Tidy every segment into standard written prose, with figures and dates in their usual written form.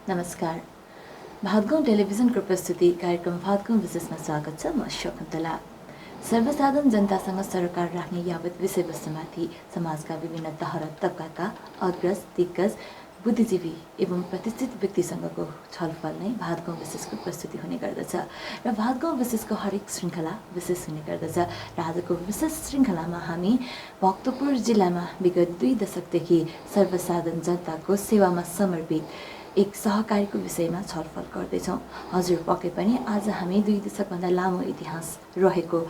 नमस्कार। भातगाउँ टेलिभिजनको प्रस्तुति कार्यक्रम भातगाउँ विशेषमा स्वागत छ। म शकुन्तला। सर्वसाधारण जनतासँग सरोकार राख्ने यावत विषयवस्तुमाथि समाजका विभिन्न तह र तबकाका अग्रज, दिग्गज, बुद्धिजीवी एवं प्रतिष्ठित व्यक्तिसँगको छलफल नै भातगाउँ विशेषको प्रस्तुति हुने गर्दछ र भातगाउँ विशेषको हरेक श्रृङ्खला विशेष हुने गर्दछ र आजको विशेष श्रृङ्खलामा हामी भक्तपुर जिल्लामा विगत 2 दशकदेखि सर्वसाधारण जनताको सेवामा समर्पित एक सहकारीको विषयमा छलफल गर्दैछौँ। हजुर, पक्कै पनि आज हामी 2 दशकभन्दा लामो इतिहास रहेको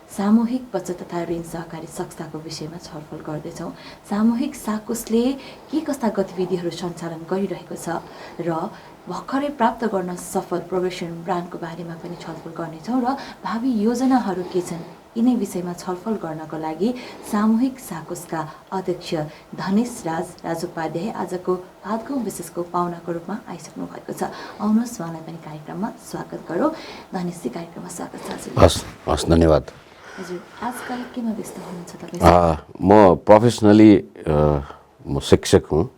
सामूहिक बचत तथा ऋण सहकारी संस्थाको विषयमा छलफल गर्दैछौँ। सामूहिक साकुसले के कस्ता गतिविधिहरू सञ्चालन गरिरहेको छ र भर्खरै प्राप्त गर्न सफल प्रोग्रेसन ब्रान्डको बारेमा पनि छलफल गर्नेछौँ र भावी योजनाहरू के छन् यिनै विषयमा छलफल गर्नको लागि सामूहिक साकुसका अध्यक्ष धनेश राज आजको भातगाउँ विशेषको पाहुनाको रूपमा आइसक्नु भएको छ। आउनुहोस् उहाँलाई पनि कार्यक्रममा स्वागत गरौँ। धनेशजी, कार्यक्रममा स्वागत छ। हस्, धन्यवाद। हजुर, आजकल केमा व्यस्त हुनुहुन्छ तपाईँ? म प्रोफेसनली म शिक्षक हुँ।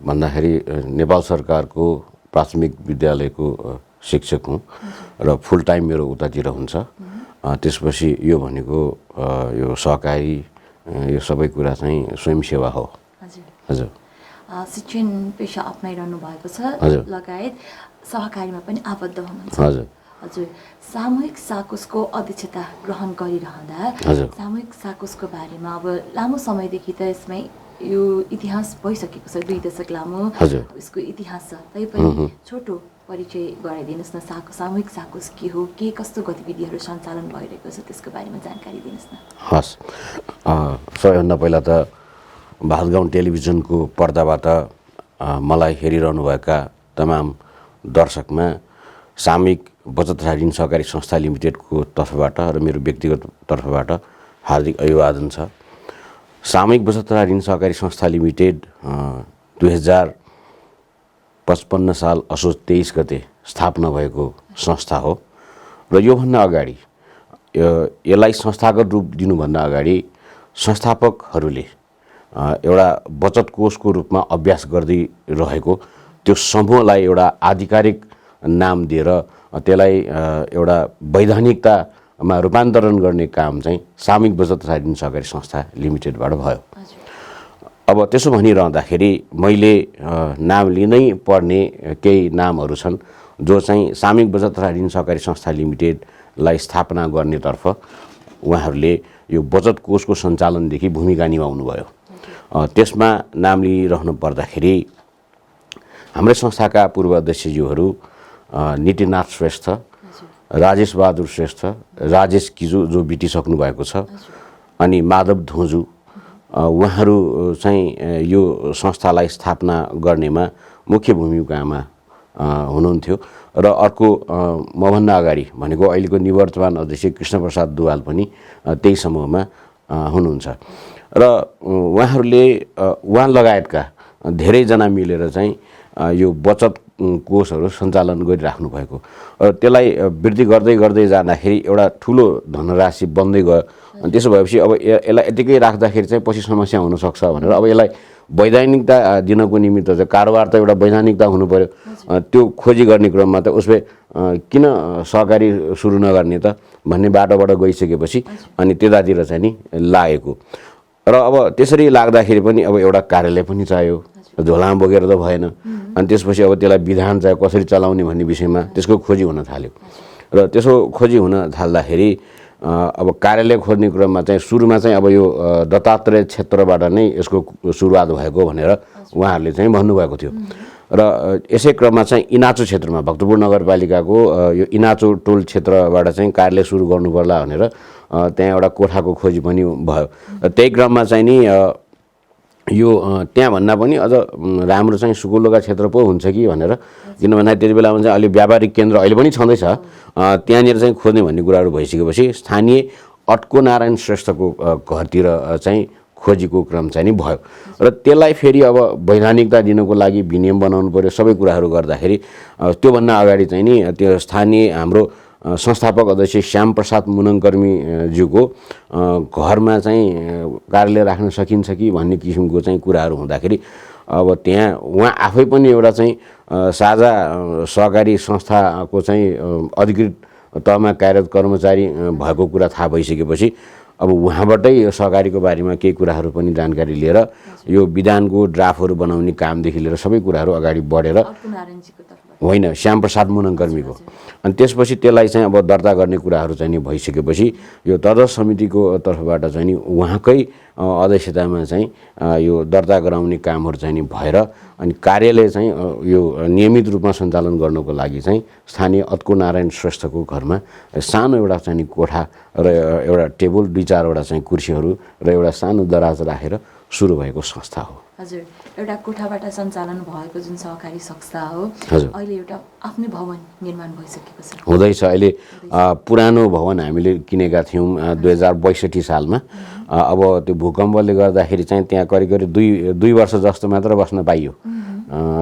भन्दाखेरि नेपाल सरकारको प्राथमिक विद्यालयको शिक्षक हुँ र फुल टाइम मेरो उतातिर हुन्छ। त्यसपछि यो भनेको यो सहकारी यो सबै कुरा चाहिँ स्वयंसेवा हो। हजुर, शिक्षण पेसा अप्नाइरहनु भएको छ, लगायत सहकारीमा पनि आबद्ध हुनुहुन्छ। हजुर, सामूहिक साकुसको अध्यक्षता ग्रहण गरिरहँदा सामूहिक साकुसको बारेमा अब लामो समयदेखि त यसमै यो इतिहास भइसकेको छ, 2 दशक लामो यसको इतिहास छ। तैपनि छोटो परिचय गराइदिनुहोस् न। सामूहिक साकुस के हो, के कस्तो गतिविधिहरू सञ्चालन भइरहेको छ त्यसको बारेमा जानकारी दिनुहोस् न। हस्, सबैभन्दा पहिला त भातगाउँ टेलिभिजनको पर्दाबाट मलाई हेरिरहनुभएका तमाम दर्शकमा सामूहिक बचत तथा ऋण सहकारी संस्था लिमिटेडको तर्फबाट र मेरो व्यक्तिगत तर्फबाट हार्दिक अभिवादन छ। सामूहिक बचत तथा ऋण सहकारी संस्था लिमिटेड 2055 साल असोज 23 गते स्थापना भएको संस्था हो र योभन्दा अगाडि यसलाई संस्थागत रूप दिनुभन्दा अगाडि संस्थापकहरूले एउटा बचत कोषको रूपमा अभ्यास गर्दै रहेको त्यो समूहलाई एउटा आधिकारिक नाम दिएर त्यसलाई एउटा वैधानिकतामा रूपान्तरण गर्ने काम चाहिँ सामूहिक बचत तथा ऋण सहकारी संस्था लिमिटेडबाट भयो। अब त्यसो भनिरहँदाखेरि मैले नाम लिनै पर्ने केही नामहरू छन् जो चाहिँ सामूहिक बचत तथा ऋण सहकारी संस्था लिमिटेडलाई स्थापना गर्नेतर्फ उहाँहरूले यो बचत कोषको सञ्चालनदेखि भूमिका निभाउनु भयो। त्यसमा नाम लिइरहनु पर्दाखेरि हाम्रै संस्थाका पूर्व अध्यक्षज्यूहरू नितिनाथ श्रेष्ठ, राजेश बहादुर श्रेष्ठ, राजेश किजु जो बितिसक्नु भएको छ, अनि माधव धोजु, उहाँहरू चाहिँ यो संस्थालाई स्थापना गर्नेमा मुख्य भूमिकामा हुनुहुन्थ्यो र अर्को मभन्दा अगाडि भनेको अहिलेको निवर्तमान अध्यक्ष कृष्णप्रसाद दुवाल पनि त्यही समूहमा हुनुहुन्छ र उहाँहरूले उहाँ लगायतका धेरैजना मिलेर चाहिँ यो बचत कोषहरू सञ्चालन गरिराख्नु भएको र त्यसलाई वृद्धि गर्दै गर्दै जाँदाखेरि एउटा ठुलो धनराशि बन्दै गयो। अनि त्यसो भएपछि अब यसलाई यतिकै राख्दाखेरि चाहिँ पछि समस्या हुनसक्छ भनेर अब यसलाई वैधानिकता दिनको निमित्त चाहिँ कारोबार त एउटा वैधानिकता हुनु पर्यो। त्यो खोजी गर्ने क्रममा त उसले किन सहकारी सुरु नगर्ने त भन्ने बाटोबाट गइसकेपछि अनि त्यतातिर चाहिँ नि लागेको र अब त्यसरी लाग्दाखेरि पनि अब एउटा कार्यालय पनि चाहियो, झोलामा बोकेर त भएन। अनि त्यसपछि अब त्यसलाई विधान चाहिँ कसरी चलाउने भन्ने विषयमा त्यसको खोजी हुन थाल्यो र त्यसो खोजी हुन थाल्दाखेरि अब कार्यालय खोज्ने क्रममा चाहिँ सुरुमा चाहिँ अब यो दत्तात्रेय क्षेत्रबाट नै यसको सुरुवात भएको भनेर उहाँहरूले चाहिँ भन्नुभएको थियो र यसै क्रममा चाहिँ इनाचो क्षेत्रमा भक्तपुर नगरपालिकाको यो इनाचो टोल क्षेत्रबाट चाहिँ कार्यालय सुरु गर्नु पर्ला भनेर त्यहाँ एउटा कोठाको खोजी पनि भयो। त्यही क्रममा चाहिँ नि यो त्यहाँ भन्दा पनि अझ राम्रो चाहिँ सुकुल्लोका क्षेत्र पो हुन्छ कि भनेर, किन भन्दा त्यति बेलामा चाहिँ अहिले व्यापारिक केन्द्र अहिले पनि छँदैछ, त्यहाँनिर चाहिँ खोज्ने भन्ने कुराहरू भइसकेपछि स्थानीय अट्को नारायण श्रेष्ठको घरतिर चाहिँ खोजीको क्रम चाहिँ नि भयो र त्यसलाई फेरि अब वैधानिकता दिनको लागि विनियम बनाउनु पर्यो, सबै कुराहरू गर्दाखेरि त्योभन्दा अगाडि चाहिँ नि त्यो स्थानीय हाम्रो संस्थापक अध्यक्ष श्यामप्रसाद मुनङ्कर्मीज्यूको घरमा चाहिँ कार्यालय राख्न सकिन्छ कि भन्ने किसिमको चाहिँ कुराहरू हुँदाखेरि अब त्यहाँ उहाँ आफै पनि एउटा चाहिँ साझा सहकारी संस्थाको चाहिँ अधिकृत तहमा कार्यरत कर्मचारी भएको कुरा थाहा भइसकेपछि अब उहाँबाटै यो सहकारीको बारेमा केही कुराहरू पनि जानकारी लिएर यो विधानको ड्राफ्टहरू बनाउने कामदेखि लिएर सबै कुराहरू अगाडि बढेर होइन श्यामप्रसाद मुनङ्कर्मीको अनि त्यसपछि त्यसलाई चाहिँ अब दर्ता गर्ने कुराहरू चाहिँ नि भइसकेपछि यो तदर्थ समितिको तर्फबाट चाहिँ नि उहाँकै अध्यक्षतामा चाहिँ यो दर्ता गराउने कामहरू चाहिँ नि भएर अनि कार्यालय चाहिँ यो नियमित रूपमा सञ्चालन गर्नको लागि चाहिँ स्थानीय अत्को नारायण श्रेष्ठको घरमा सानो एउटा चाहिँ नि कोठा र एउटा टेबल 2-4वटा चाहिँ कुर्सीहरू र एउटा सानो दराज राखेर सुरु भएको संस्था हो। हजुर, एउटा कोठाबाट सञ्चालन भएको जुन सहकारी संस्था हो अहिले एउटा आफ्नै भवन निर्माण भइसकेको छ। हुँदैछ अहिले पुरानो भवन हामीले किनेका थियौँ 2062 सालमा। अब त्यो भूकम्पले गर्दाखेरि चाहिँ त्यहाँ करिब करिब 2 वर्ष जस्तो मात्र बस्न पाइयो,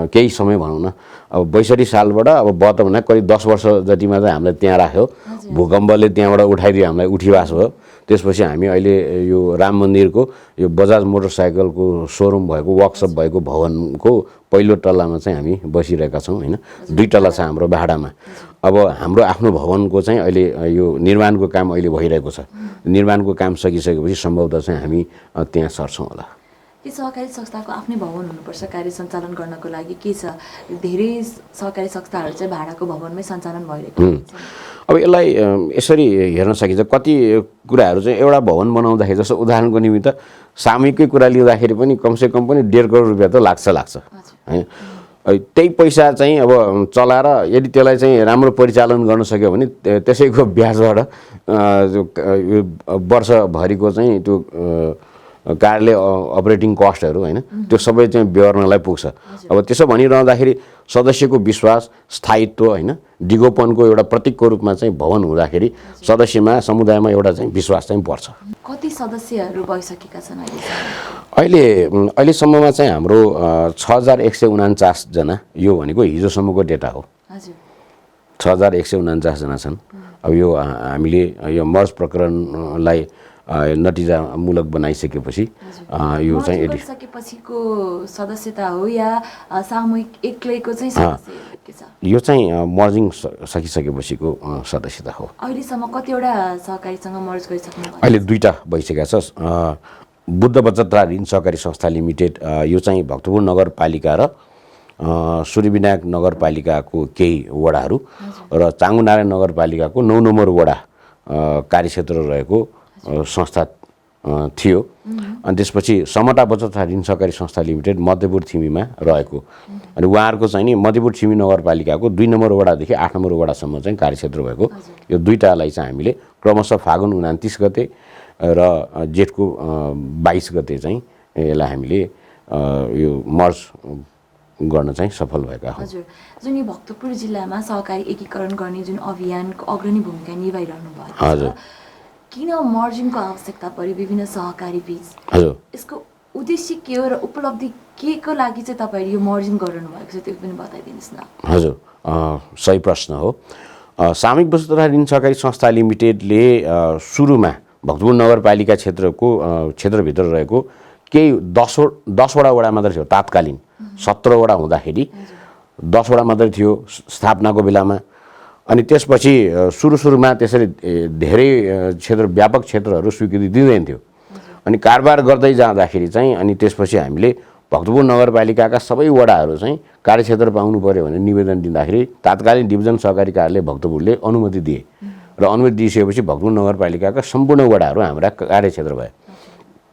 केही समय भनौँ न। अब 62 सालबाट अब बत भन्दा करिब 10 वर्ष जति मात्र हामीलाई त्यहाँ राख्यो। भूकम्पले त्यहाँबाट उठाइदियो, हामीलाई उठीवास भयो। त्यसपछि हामी अहिले यो राम मन्दिरको यो बजाज मोटरसाइकलको सोरुम भएको वर्कसप भएको भवनको पहिलो तल्लामा चाहिँ हामी बसिरहेका छौँ होइन। 2 तल्ला छ हाम्रो भाडामा। अब हाम्रो आफ्नो भवनको चाहिँ अहिले यो निर्माणको काम अहिले भइरहेको छ। निर्माणको काम सकिसकेपछि सम्भवतः चाहिँ हामी त्यहाँ सर्छौँ होला। के सहकारी संस्थाको आफ्नै भवन हुनुपर्छ कार्य सञ्चालन गर्नको लागि? के छ, धेरै सहकारी संस्थाहरू चाहिँ भाडाको भवनमै सञ्चालन भइरहेको हुन्छ। अब यसलाई यसरी हेर्न सकिन्छ, कति कुराहरू चाहिँ एउटा भवन बनाउँदाखेरि जस्तो उदाहरणको निमित्त सामूहिकै कुरा लिँदाखेरि पनि कमसेकम पनि 1.5 करोड रुपियाँ त लाग्छ होइन। त्यही पैसा चाहिँ अब चलाएर यदि त्यसलाई चाहिँ राम्रो परिचालन गर्न सक्यो भने त्यसैको ब्याजबाट वर्षभरिको चाहिँ त्यो कार्यालय अपरेटिङ कस्टहरू होइन त्यो सबै चाहिँ बेहोर्नलाई पुग्छ। अब त्यसो भनिरहँदाखेरि सदस्यको विश्वास, स्थायित्व होइन, दिगोपनको एउटा प्रतीकको रूपमा चाहिँ भवन हुँदाखेरि सदस्यमा समुदायमा एउटा चाहिँ विश्वास चाहिँ बढ्छ। कति सदस्यहरू भइसकेका छन् अहिलेसम्ममा चाहिँ हाम्रो 6149 जना, यो भनेको हिजोसम्मको डेटा हो। 6149 जना छन्। अब यो हामीले यो मर्ज प्रकरणलाई नतिजामूलक बनाइसकेपछि यो चाहिँ सकेपछिको सदस्यता हो या सामूहिक एक्लैको चाहिँ सदस्य के छ? यो चाहिँ मर्जिङ सकिसकेपछिको सदस्यता हो। अहिलेसम्म कतिवटा सहकारीसँग मर्ज गरिसक्नु भयो? अहिले 2टा भइसकेका छ। बुद्ध बचत ऋण सहकारी संस्था लिमिटेड, यो चाहिँ भक्तपुर नगरपालिका र सूर्यविनायक नगरपालिकाको केही वडाहरू र चाङ्गुनारायण नगरपालिकाको 9 नम्बर वडा कार्यक्षेत्र रहेको संस्था थियो। अनि त्यसपछि समता बचत ऋण सहकारी संस्था लिमिटेड मध्यपुर थिमीमा रहेको अनि उहाँहरूको चाहिँ नि मध्यपुर थिमी नगरपालिकाको 2 नम्बर वडादेखि 8 नम्बर वडासम्म चाहिँ कार्यक्षेत्र भएको यो 2टालाई चाहिँ हामीले क्रमशः फागुन 29 गते र जेठको 22 गते चाहिँ यसलाई हामीले यो मर्ज गर्न चाहिँ सफल भएका हौँ। हजुर, जुन यो भक्तपुर जिल्लामा सहकारी एकीकरण गर्ने जुन अभियानको अग्रणी भूमिका निभाइरहनु भएको छ, हजुर, किन मर्जिङको आवश्यकता पर्यो विभिन्न सहकारी बीच? हजुर, यसको उद्देश्य के हो र उपलब्धि के को लागि चाहिँ तपाईहरु यो मर्जिङ गर्नु भएको छ त्यो पनि बताइदिनुस् न। हजुर, सही प्रश्न हो। सामूहिक बचत ऋण सहकारी संस्था लिमिटेडले सुरुमा भक्तपुर नगरपालिका क्षेत्रभित्र रहेको केही 10 वडा वडा मात्र थियो तात्कालीन। 17 वडा हुँदाखेरि 10 वडा मात्र थियो स्थापनाको बेलामा। अनि त्यसपछि सुरुमा त्यसरी धेरै क्षेत्र व्यापक क्षेत्रहरू स्वीकृति दिँदैन थियो। अनि कारोबार गर्दै जाँदाखेरि चाहिँ अनि त्यसपछि हामीले भक्तपुर नगरपालिकाका सबै वडाहरू चाहिँ कार्यक्षेत्र पाउनु पर्यो भने निवेदन दिँदाखेरि तात्कालीन डिभिजन सहकारी कार्यालय भक्तपुरले अनुमति दिए र अनुमति दिइसकेपछि भक्तपुर नगरपालिकाका सम्पूर्ण वडाहरू हाम्रा कार्यक्षेत्र भए।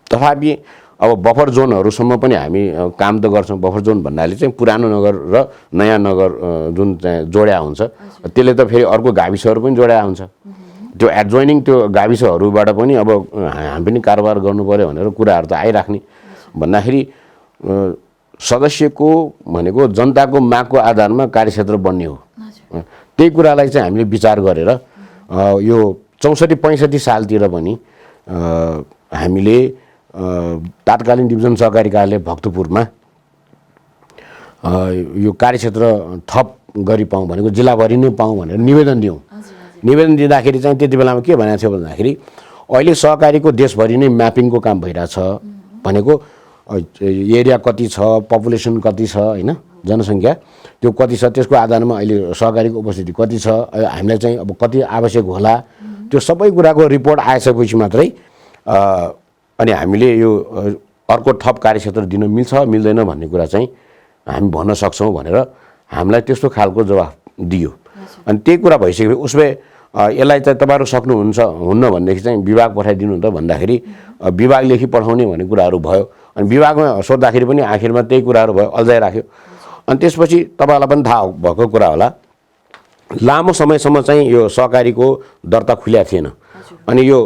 तथापि अब बफर जोनहरूसम्म पनि हामी काम त गर्छौँ। बफर जोन भन्नाले चाहिँ पुरानो नगर र नयाँ नगर जुन चाहिँ जोड्या हुन्छ त्यसले त फेरि अर्को गाविसहरू पनि जोड्या हुन्छ। त्यो एडजोइनिङ त्यो गाविसहरूबाट पनि अब हामी पनि कारोबार गर्नु पर्यो भनेर कुराहरू त आइराख्ने भन्दाखेरि सदस्यको भनेको जनताको मागको आधारमा कार्यक्षेत्र बन्ने हो। त्यही कुरालाई चाहिँ हामीले विचार गरेर यो 64-65 सालतिर पनि हामीले तात्कालीन डिभिजन सहकारी कार्यालय भक्तपुरमा यो कार्यक्षेत्र थप गरी पाऊँ भनेको जिल्लाभरि नै पाऊँ भनेर निवेदन दियौँ। निवेदन दिँदाखेरि चाहिँ त्यति बेलामा के भनेको थियो भन्दाखेरि अहिले सहकारीको देशभरि नै म्यापिङको काम भइरहेछ भनेको एरिया कति छ, पपुलेसन कति छ होइन, जनसङ्ख्या त्यो कति छ, त्यसको आधारमा अहिले सहकारीको उपस्थिति कति छ, हामीलाई चाहिँ अब कति आवश्यक होला, त्यो सबै कुराको रिपोर्ट आइसकेपछि मात्रै अनि हामीले यो अर्को थप कार्यक्षेत्र दिन मिल्छ मिल्दैन भन्ने कुरा चाहिँ हामी भन्न सक्छौँ भनेर हामीलाई त्यस्तो खालको जवाफ दियो। अनि त्यही कुरा भइसकेपछि उसले यसलाई चाहिँ तपाईँहरू सक्नुहुन्छ हुन्न भनेदेखि चाहिँ विभाग पठाइदिनु त भन्दाखेरि विभाग लेखी पठाउने भन्ने कुराहरू भयो। अनि विभागमा सोद्धाखेरि पनि आखिरमा त्यही कुराहरू भयो, अल्झाइराख्यो। अनि त्यसपछि तपाईँहरूलाई पनि थाहा भएको कुरा होला, लामो समयसम्म चाहिँ यो सहकारीको दर्ता खुल्या थिएन। अनि यो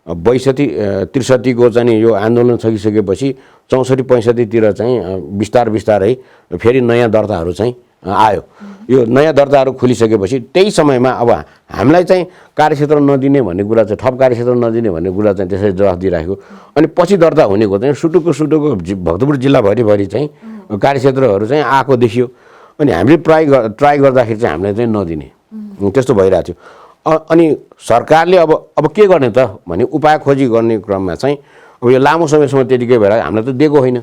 62-63को चाहिँ यो आन्दोलन सकिसकेपछि 64-65तिर चाहिँ बिस्तारै फेरि नयाँ दर्ताहरू चाहिँ आयो। यो नयाँ दर्ताहरू खुलिसकेपछि त्यही समयमा अब हामीलाई चाहिँ कार्यक्षेत्र नदिने भन्ने कुरा चाहिँ थप कार्यक्षेत्र नदिने भन्ने कुरा चाहिँ त्यसरी जवाफ दिइराख्यो। अनि पछि दर्ता हुनेको चाहिँ सुटुक्क भक्तपुर जिल्लाभरिभरि चाहिँ कार्यक्षेत्रहरू चाहिँ आएको देखियो। अनि हामीले ट्राई गर्दाखेरि चाहिँ हामीलाई चाहिँ नदिने त्यस्तो भइरहेको थियो। अनि सरकारले अब के गर्ने त भने उपाय खोजी गर्ने क्रममा चाहिँ अब यो लामो समयसम्म त्यतिकै भएर हामीलाई त दिएको होइन।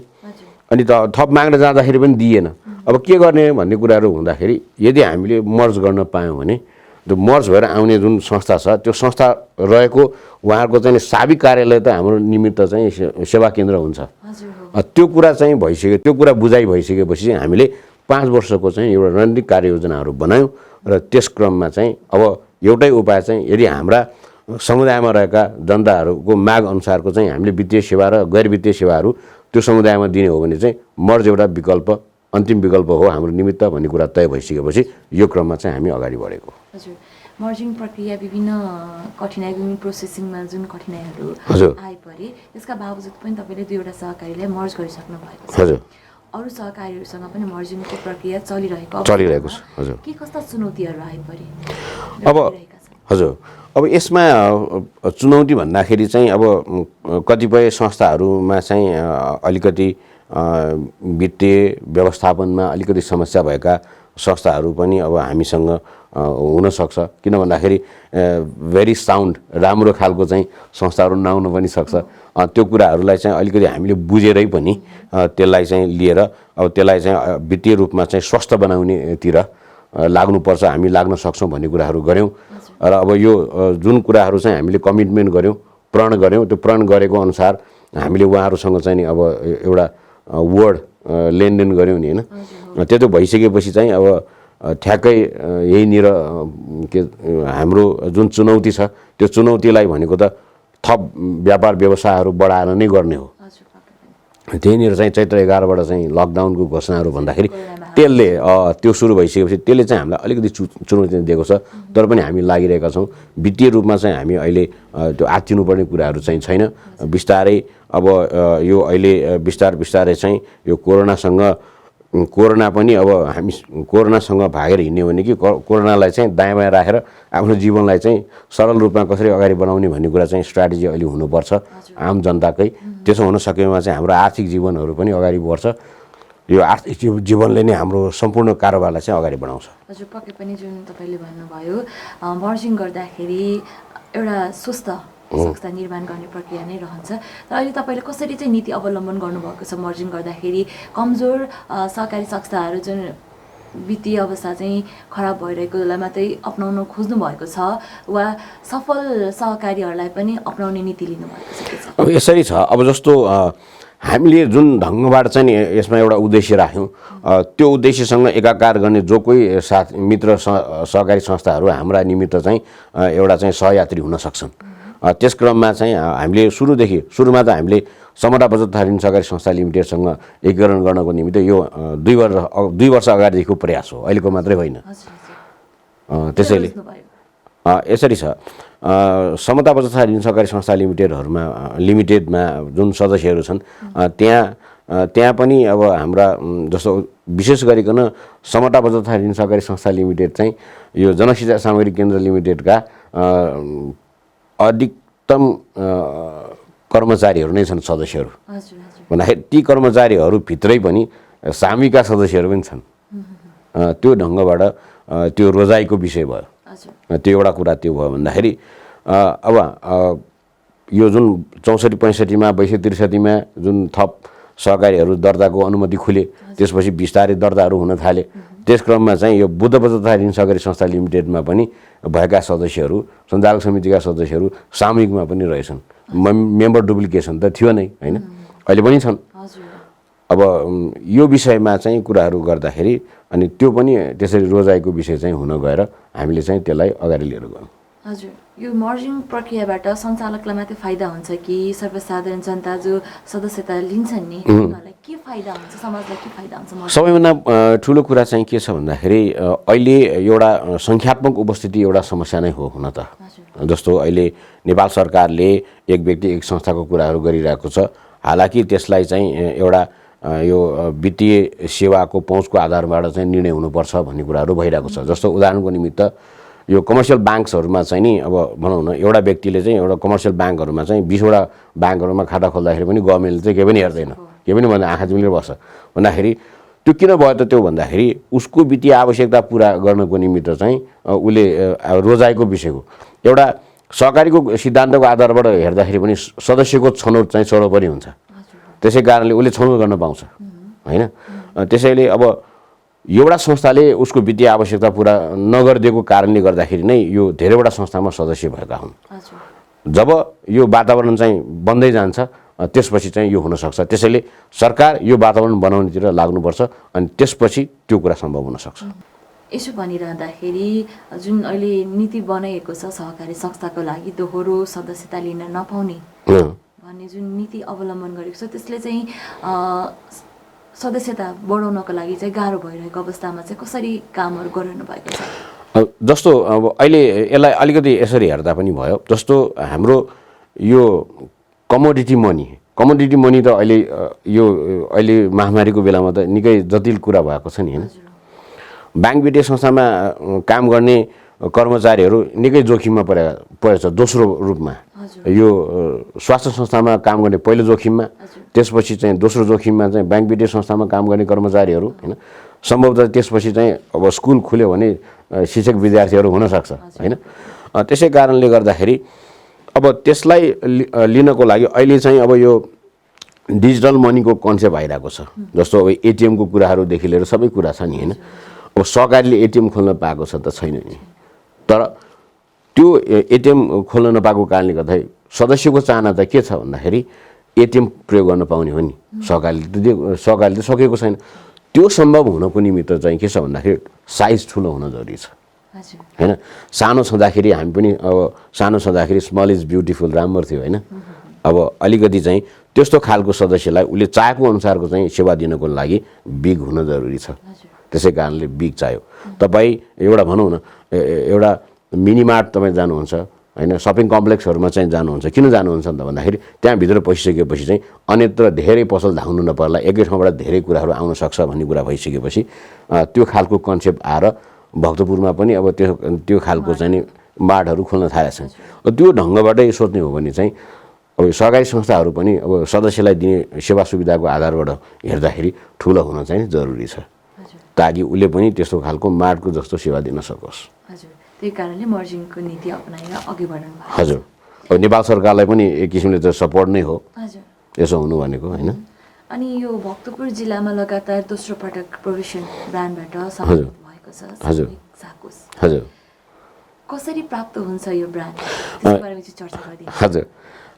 अनि त थप माग्न जाँदाखेरि पनि दिएन। अब के गर्ने भन्ने कुराहरू हुँदाखेरि यदि हामीले मर्ज गर्न पायौँ भने त्यो मर्ज भएर आउने जुन संस्था छ त्यो संस्था रहेको उहाँहरूको चाहिँ साबिक कार्यालय त हाम्रो निमित्त चाहिँ सेवा केन्द्र हुन्छ। त्यो कुरा चाहिँ भइसक्यो, त्यो कुरा बुझाइ भइसकेपछि चाहिँ हामीले 5 वर्षको चाहिँ एउटा रणनीतिक कार्ययोजनाहरू बनायौँ। र त्यस क्रममा चाहिँ अब एउटै उपाय चाहिँ यदि हाम्रा समुदायमा रहेका जनताहरूको माग अनुसारको चाहिँ हामीले वित्तीय सेवा र गैर वित्तीय सेवाहरू त्यो समुदायमा दिने हो भने चाहिँ मर्ज एउटा विकल्प, अन्तिम विकल्प हो हाम्रो निमित्त भन्ने कुरा तय भइसकेपछि यो क्रममा चाहिँ हामी अगाडि बढेको। हजुर, मर्जिङ प्रक्रिया विभिन्न कठिनाइ, विभिन्न प्रोसेसिङमा जुन कठिनाइहरू आइपरे त्यसका बावजुद पनि तपाईँले 2वटा सहकारीलाई मर्ज गरिसक्नु भएको छ। हजुर, अरू सहकारीहरूसँग पनि मर्जिङको प्रक्रिया चलिरहेको छ। हजुर, के कस्ता चुनौतीहरू आइपरे? हजुर, अब यसमा चुनौती भन्दाखेरि चाहिँ अब कतिपय संस्थाहरूमा चाहिँ अलिकति वित्तीय व्यवस्थापनमा अलिकति समस्या भएका संस्थाहरू पनि अब हामीसँग हुनसक्छ। किन भन्दाखेरि भेरी साउन्ड राम्रो खालको चाहिँ संस्थाहरू नआउन पनि सक्छ। त्यो कुराहरूलाई चाहिँ अलिकति हामीले बुझेरै पनि त्यसलाई चाहिँ लिएर अब त्यसलाई चाहिँ वित्तीय रूपमा चाहिँ स्वस्थ बनाउनेतिर लाग्नुपर्छ, हामी लाग्न सक्छौँ भन्ने कुराहरू गऱ्यौँ। र अब यो जुन कुराहरू चाहिँ हामीले कमिटमेन्ट गऱ्यौँ, प्रण गऱ्यौँ, त्यो प्रण गरेको अनुसार हामीले उहाँहरूसँग चाहिँ नि अब एउटा वर्ड लेनदेन गऱ्यौँ नि होइन। त्यो भइसकेपछि चाहिँ अब ठ्याक्कै यहीँनिर के हाम्रो जुन चुनौती छ त्यो चुनौतीलाई भनेको त थप व्यापार व्यवसायहरू बढाएर नै गर्ने हो। त्यहीँनिर चाहिँ चैत्र 11बाट चाहिँ लकडाउनको घोषणाहरू भन्दाखेरि त्यसले त्यो सुरु भइसकेपछि त्यसले चाहिँ हामीलाई अलिकति चुनौती दिएको छ। तर पनि हामी लागिरहेका छौँ। वित्तीय रूपमा चाहिँ हामी अहिले त्यो आत्तिनुपर्ने कुराहरू चाहिँ छैन। बिस्तारै अब यो अहिले बिस्तारै चाहिँ यो कोरोना पनि अब हामी कोरोनासँग भागेर हिँड्ने भने कि कोरोनालाई चाहिँ दायाँ बायाँ राखेर आफ्नो जीवनलाई चाहिँ सरल रूपमा कसरी अगाडि बढाउने भन्ने कुरा चाहिँ स्ट्राटेजी अहिले हुनुपर्छ आम जनताकै। त्यसो हुन सकेमा चाहिँ हाम्रो आर्थिक जीवनहरू पनि अगाडि बढ्छ। यो आर्थिक जीवनले नै हाम्रो सम्पूर्ण कारोबारलाई चाहिँ अगाडि बढाउँछ। हजुर, पक्कै पनि जुन तपाईँले भन्नुभयो मर्जिङ गर्दाखेरि एउटा स्वस्थ संस्था निर्माण गर्ने प्रक्रिया नै रहन्छ। तर अहिले तपाईँले कसरी चाहिँ नीति अवलम्बन गर्नुभएको छ मर्जिङ गर्दाखेरि? कमजोर सहकारी संस्थाहरू जुन वित्तीय अवस्था चाहिँ खराब भइरहेकोलाई मात्रै अपनाउन खोज्नु भएको छ वा सफल सहकारीहरूलाई पनि अपनाउने नीति लिनुभएको छ? अब यसरी छ, अब जस्तो हामीले जुन ढङ्गबाट चाहिँ नि यसमा एउटा उद्देश्य राख्यौँ, त्यो उद्देश्यसँग एकाकार गर्ने जो कोही मित्र सहकारी संस्थाहरू हाम्रा निमित्त चाहिँ एउटा चाहिँ सहयात्री हुन सक्छन्। त्यस क्रममा चाहिँ हामीले सुरुमा त हामीले समता बचत तथा ऋण सहकारी संस्था लिमिटेडसँग एकीकरण गर्नको निमित्त यो 2 वर्ष अगाडिदेखिको प्रयास हो, अहिलेको मात्रै होइन। त्यसैले यसरी छ, समता बचत तथा ऋण सहकारी संस्था लिमिटेडमा जुन सदस्यहरू छन् त्यहाँ पनि अब हाम्रा जस्तो विशेष गरिकन समता बचत तथा ऋण सहकारी संस्था लिमिटेड चाहिँ यो जनशिक्षा सामग्री केन्द्र लिमिटेडका अधिकतम कर्मचारीहरू नै छन् सदस्यहरू। भन्दाखेरि ती कर्मचारीहरूभित्रै पनि सामीका सदस्यहरू पनि छन्। त्यो ढङ्गबाट त्यो रोजाइको विषय भयो। हजुर त्यो एउटा कुरा त्यो भयो भन्दाखेरि अब यो जुन 64-65मा 62-63मा जुन थप सहकारीहरू दर्ताको अनुमति खुले, त्यसपछि बिस्तारै दर्ताहरू हुन थाले। त्यस क्रममा चाहिँ यो बुद्ध बचत तथा ऋण सहकारी संस्था लिमिटेडमा पनि भएका सदस्यहरू, सञ्चालक समितिका सदस्यहरू सामूहिकमा पनि रहेछन्। मेम्बर डुप्लिकेसन त थियो नै होइन, अहिले पनि छन्। अब यो विषयमा चाहिँ कुराहरू गर्दाखेरि अनि त्यो पनि त्यसरी रोजाइको विषय चाहिँ हुन गएर हामीले चाहिँ त्यसलाई अगाडि लिएर गयौँ। हजुर, यो मर्जिङ प्रक्रियाबाट सञ्चालकलाई मात्रै फाइदा हुन्छ कि सर्वसाधारण जनता जो सदस्यता लिन्छन् नि उनीहरूलाई के फाइदा हुन्छ, समाजलाई के फाइदा हुन्छ? सबैभन्दा ठुलो कुरा चाहिँ के छ भन्दाखेरि अहिले एउटा सङ्ख्यात्मक उपस्थिति एउटा समस्या नै हो हुन त। जस्तो अहिले नेपाल सरकारले एक व्यक्ति एक संस्थाको कुराहरू गरिरहेको छ, हालाकि त्यसलाई चाहिँ एउटा यो वित्तीय सेवाको पहुँचको आधारबाट चाहिँ निर्णय हुनुपर्छ भन्ने कुराहरू भइरहेको छ। जस्तो उदाहरणको निमित्त यो कमर्सियल ब्याङ्क्सहरूमा चाहिँ नि अब भनौँ न एउटा व्यक्तिले चाहिँ एउटा कमर्सियल ब्याङ्कहरूमा चाहिँ 20वटा ब्याङ्कहरूमा खाता खोल्दाखेरि पनि गभर्मेन्टले चाहिँ केही पनि हेर्दैन, केही पनि भन्दा आँखा चिम्लेर बस्छ भन्दाखेरि त्यो किन भयो त? त्यो भन्दाखेरि उसको वित्तीय आवश्यकता पुरा गर्नको निमित्त चाहिँ उसले रोजाइको विषयको एउटा सहकारीको सिद्धान्तको आधारबाट हेर्दाखेरि पनि सदस्यको छनौट चाहिँ सर्वोपरि हुन्छ। त्यसै कारणले उसले छनौट गर्न पाउँछ होइन। त्यसैले अब एउटा संस्थाले उसको वित्तीय आवश्यकता पुरा नगरिदिएको कारणले गर्दाखेरि नै यो धेरैवटा संस्थामा सदस्य भएका हुन्। जब यो वातावरण चाहिँ बन्दै जान्छ त्यसपछि चाहिँ यो हुनसक्छ। त्यसैले सरकार यो वातावरण बनाउनेतिर लाग्नुपर्छ अनि त्यसपछि त्यो कुरा सम्भव हुनसक्छ। यसो भनिरहँदाखेरि जुन अहिले नीति बनाइएको छ सहकारी संस्थाको लागि दोहोरो सदस्यता लिन नपाउने भन्ने जुन नीति अवलम्बन गरेको छ त्यसले चाहिँ सदस्यता बढाउनको लागि चाहिँ गाह्रो भइरहेको अवस्थामा चाहिँ कसरी कामहरू गरिरहनु भएको छ? जस्तो अब अहिले यसलाई अलिकति यसरी हेर्दा पनि भयो। जस्तो हाम्रो यो कमोडिटी मनी त अहिले महामारीको बेलामा त निकै जटिल कुरा भएको छ नि होइन। ब्याङ्क वित्तीय संस्थामा काम गर्ने कर्मचारीहरू निकै जोखिममा परेछ। दोस्रो रूपमा यो स्वास्थ्य संस्थामा काम गर्ने पहिलो जोखिममा, त्यसपछि चाहिँ दोस्रो जोखिममा चाहिँ ब्याङ्क वित्तीय संस्थामा काम गर्ने कर्मचारीहरू होइन। सम्भवतः त्यसपछि चाहिँ अब स्कुल खुल्यो भने शिक्षक विद्यार्थीहरू हुनसक्छ होइन। त्यसै कारणले गर्दाखेरि अब त्यसलाई लिनको लागि अहिले चाहिँ अब यो डिजिटल मनीको कन्सेप्ट आइरहेको छ। जस्तो अब एटिएमको कुराहरूदेखि लिएर सबै कुरा छ नि होइन। अब सहकारीले एटिएम खोल्न पाएको छ त छैन नि, तर त्यो एटिएम खोल्न नपाएको कारणले गर्दाखेरि सदस्यको चाहना त के छ भन्दाखेरि एटिएम प्रयोग गर्न पाउने हो नि। सहकारीले त सकेको छैन। त्यो सम्भव हुनको निमित्त चाहिँ के छ भन्दाखेरि साइज ठुलो हुन जरुरी छ होइन। सानो छँदाखेरि हामी पनि अब सानो छँदाखेरि स्मल इज ब्युटिफुल राम्रो थियो होइन। अब अलिकति चाहिँ त्यस्तो खालको सदस्यलाई उसले चाहेको अनुसारको चाहिँ सेवा दिनको लागि बिग हुन जरुरी छ। त्यसै कारणले बिग चाहियो। तपाईँ एउटा भनौँ न एउटा मिनी मार्ट तपाईँ जानुहुन्छ होइन, सपिङ कम्प्लेक्सहरूमा चाहिँ जानुहुन्छ। किन जानुहुन्छ त भन्दाखेरि त्यहाँभित्र पसिसकेपछि चाहिँ अन्यत्र धेरै पसल धाउनु नपर्ला, एकै ठाउँबाट धेरै कुराहरू आउन सक्छ भन्ने कुरा भइसकेपछि त्यो खालको कन्सेप्ट आएर भक्तपुरमा पनि अब त्यो खालको चाहिँ नि मार्टहरू खोल्न थालेका छन्। त्यो ढङ्गबाटै सोच्ने हो भने चाहिँ अब सहकारी संस्थाहरू पनि अब सदस्यलाई दिने सेवा सुविधाको आधारबाट हेर्दाखेरि ठुलो हुन चाहिँ जरुरी छ ताकि उसले पनि त्यस्तो खालको मार्टको जस्तो सेवा दिन सकोस्। त्यही कारणले मर्जिङको नीति अपनाएर अघि बढ्नु भएको। हजुर, अब नेपाल सरकारलाई पनि एक किसिमले त सपोर्ट नै हो यसो हुनु भनेको होइन। अनि यो भक्तपुर जिल्लामा लगातार दोस्रो पटक प्रोभिसन ब्रान्डबाट सम्मानित भएको छ। हजुर, कसरी प्राप्त हुन्छ यो ब्रान्ड त्यसको बारेमा चाहिँ चर्चा गरिदिनु। हजुर,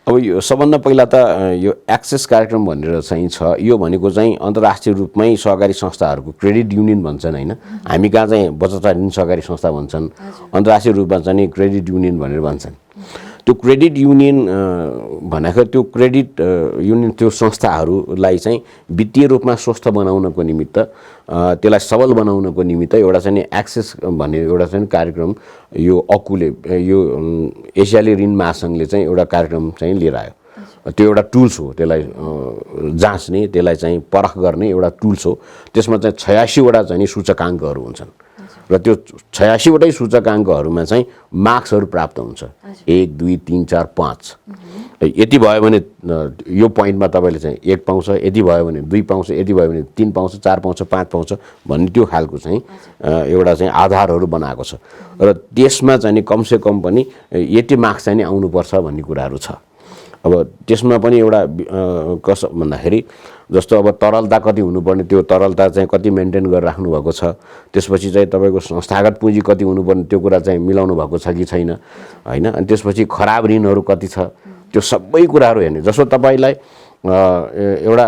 अब यो सबभन्दा पहिला त यो एक्सेस कार्यक्रम भनेर चाहिँ छ। यो भनेको चाहिँ अन्तर्राष्ट्रिय रूपमै सहकारी संस्थाहरूको क्रेडिट युनियन भन्छन् होइन। हामी कहाँ चाहिँ बचत ऋण सहकारी संस्था भन्छन्, अन्तर्राष्ट्रिय रूपमा चाहिँ क्रेडिट युनियन भनेर भन्छन्। त्यो क्रेडिट युनियन भनेको त्यो क्रेडिट युनियन त्यो संस्थाहरूलाई चाहिँ वित्तीय रूपमा स्वस्थ बनाउनको निमित्त त्यसलाई सबल बनाउनको निमित्त एउटा चाहिँ एक्सेस भन्ने एउटा चाहिँ कार्यक्रम यो अकुले यो एसियाली ऋण महासङ्घले चाहिँ एउटा कार्यक्रम चाहिँ लिएर आयो। त्यो एउटा टुल्स हो, त्यसलाई जाँच्ने त्यसलाई चाहिँ परख गर्ने एउटा टुल्स हो। त्यसमा चाहिँ 86वटा चाहिँ सूचकाङ्कहरू हुन्छन् र त्यो 86वटै सूचकाङ्कहरूमा चाहिँ मार्क्सहरू प्राप्त हुन्छ 1 2 3 4 5 यति भयो भने यो पोइन्टमा तपाईँले चाहिँ 1 पाउँछ, यति भयो भने 2 पाउँछ, यति भयो भने 3 पाउँछ, 4 पाउँछ, 5 पाउँछ भन्ने त्यो खालको चाहिँ एउटा चाहिँ आधारहरू बनाएको छ र त्यसमा चाहिँ नि कमसेकम पनि यति मार्क्स चाहिँ नि आउनुपर्छ भन्ने कुराहरू छ। अब त्यसमा पनि एउटा कसो भन्दाखेरि जस्तो अब तरलता कति हुनुपर्ने, त्यो तरलता चाहिँ कति मेन्टेन गरेर राख्नु भएको छ, त्यसपछि चाहिँ तपाईँको संस्थागत पुँजी कति हुनुपर्ने त्यो कुरा चाहिँ मिलाउनु भएको छ कि छैन होइन, अनि त्यसपछि खराब ऋणहरू कति छ, त्यो सबै कुराहरू हेर्ने। जस्तो तपाईँलाई एउटा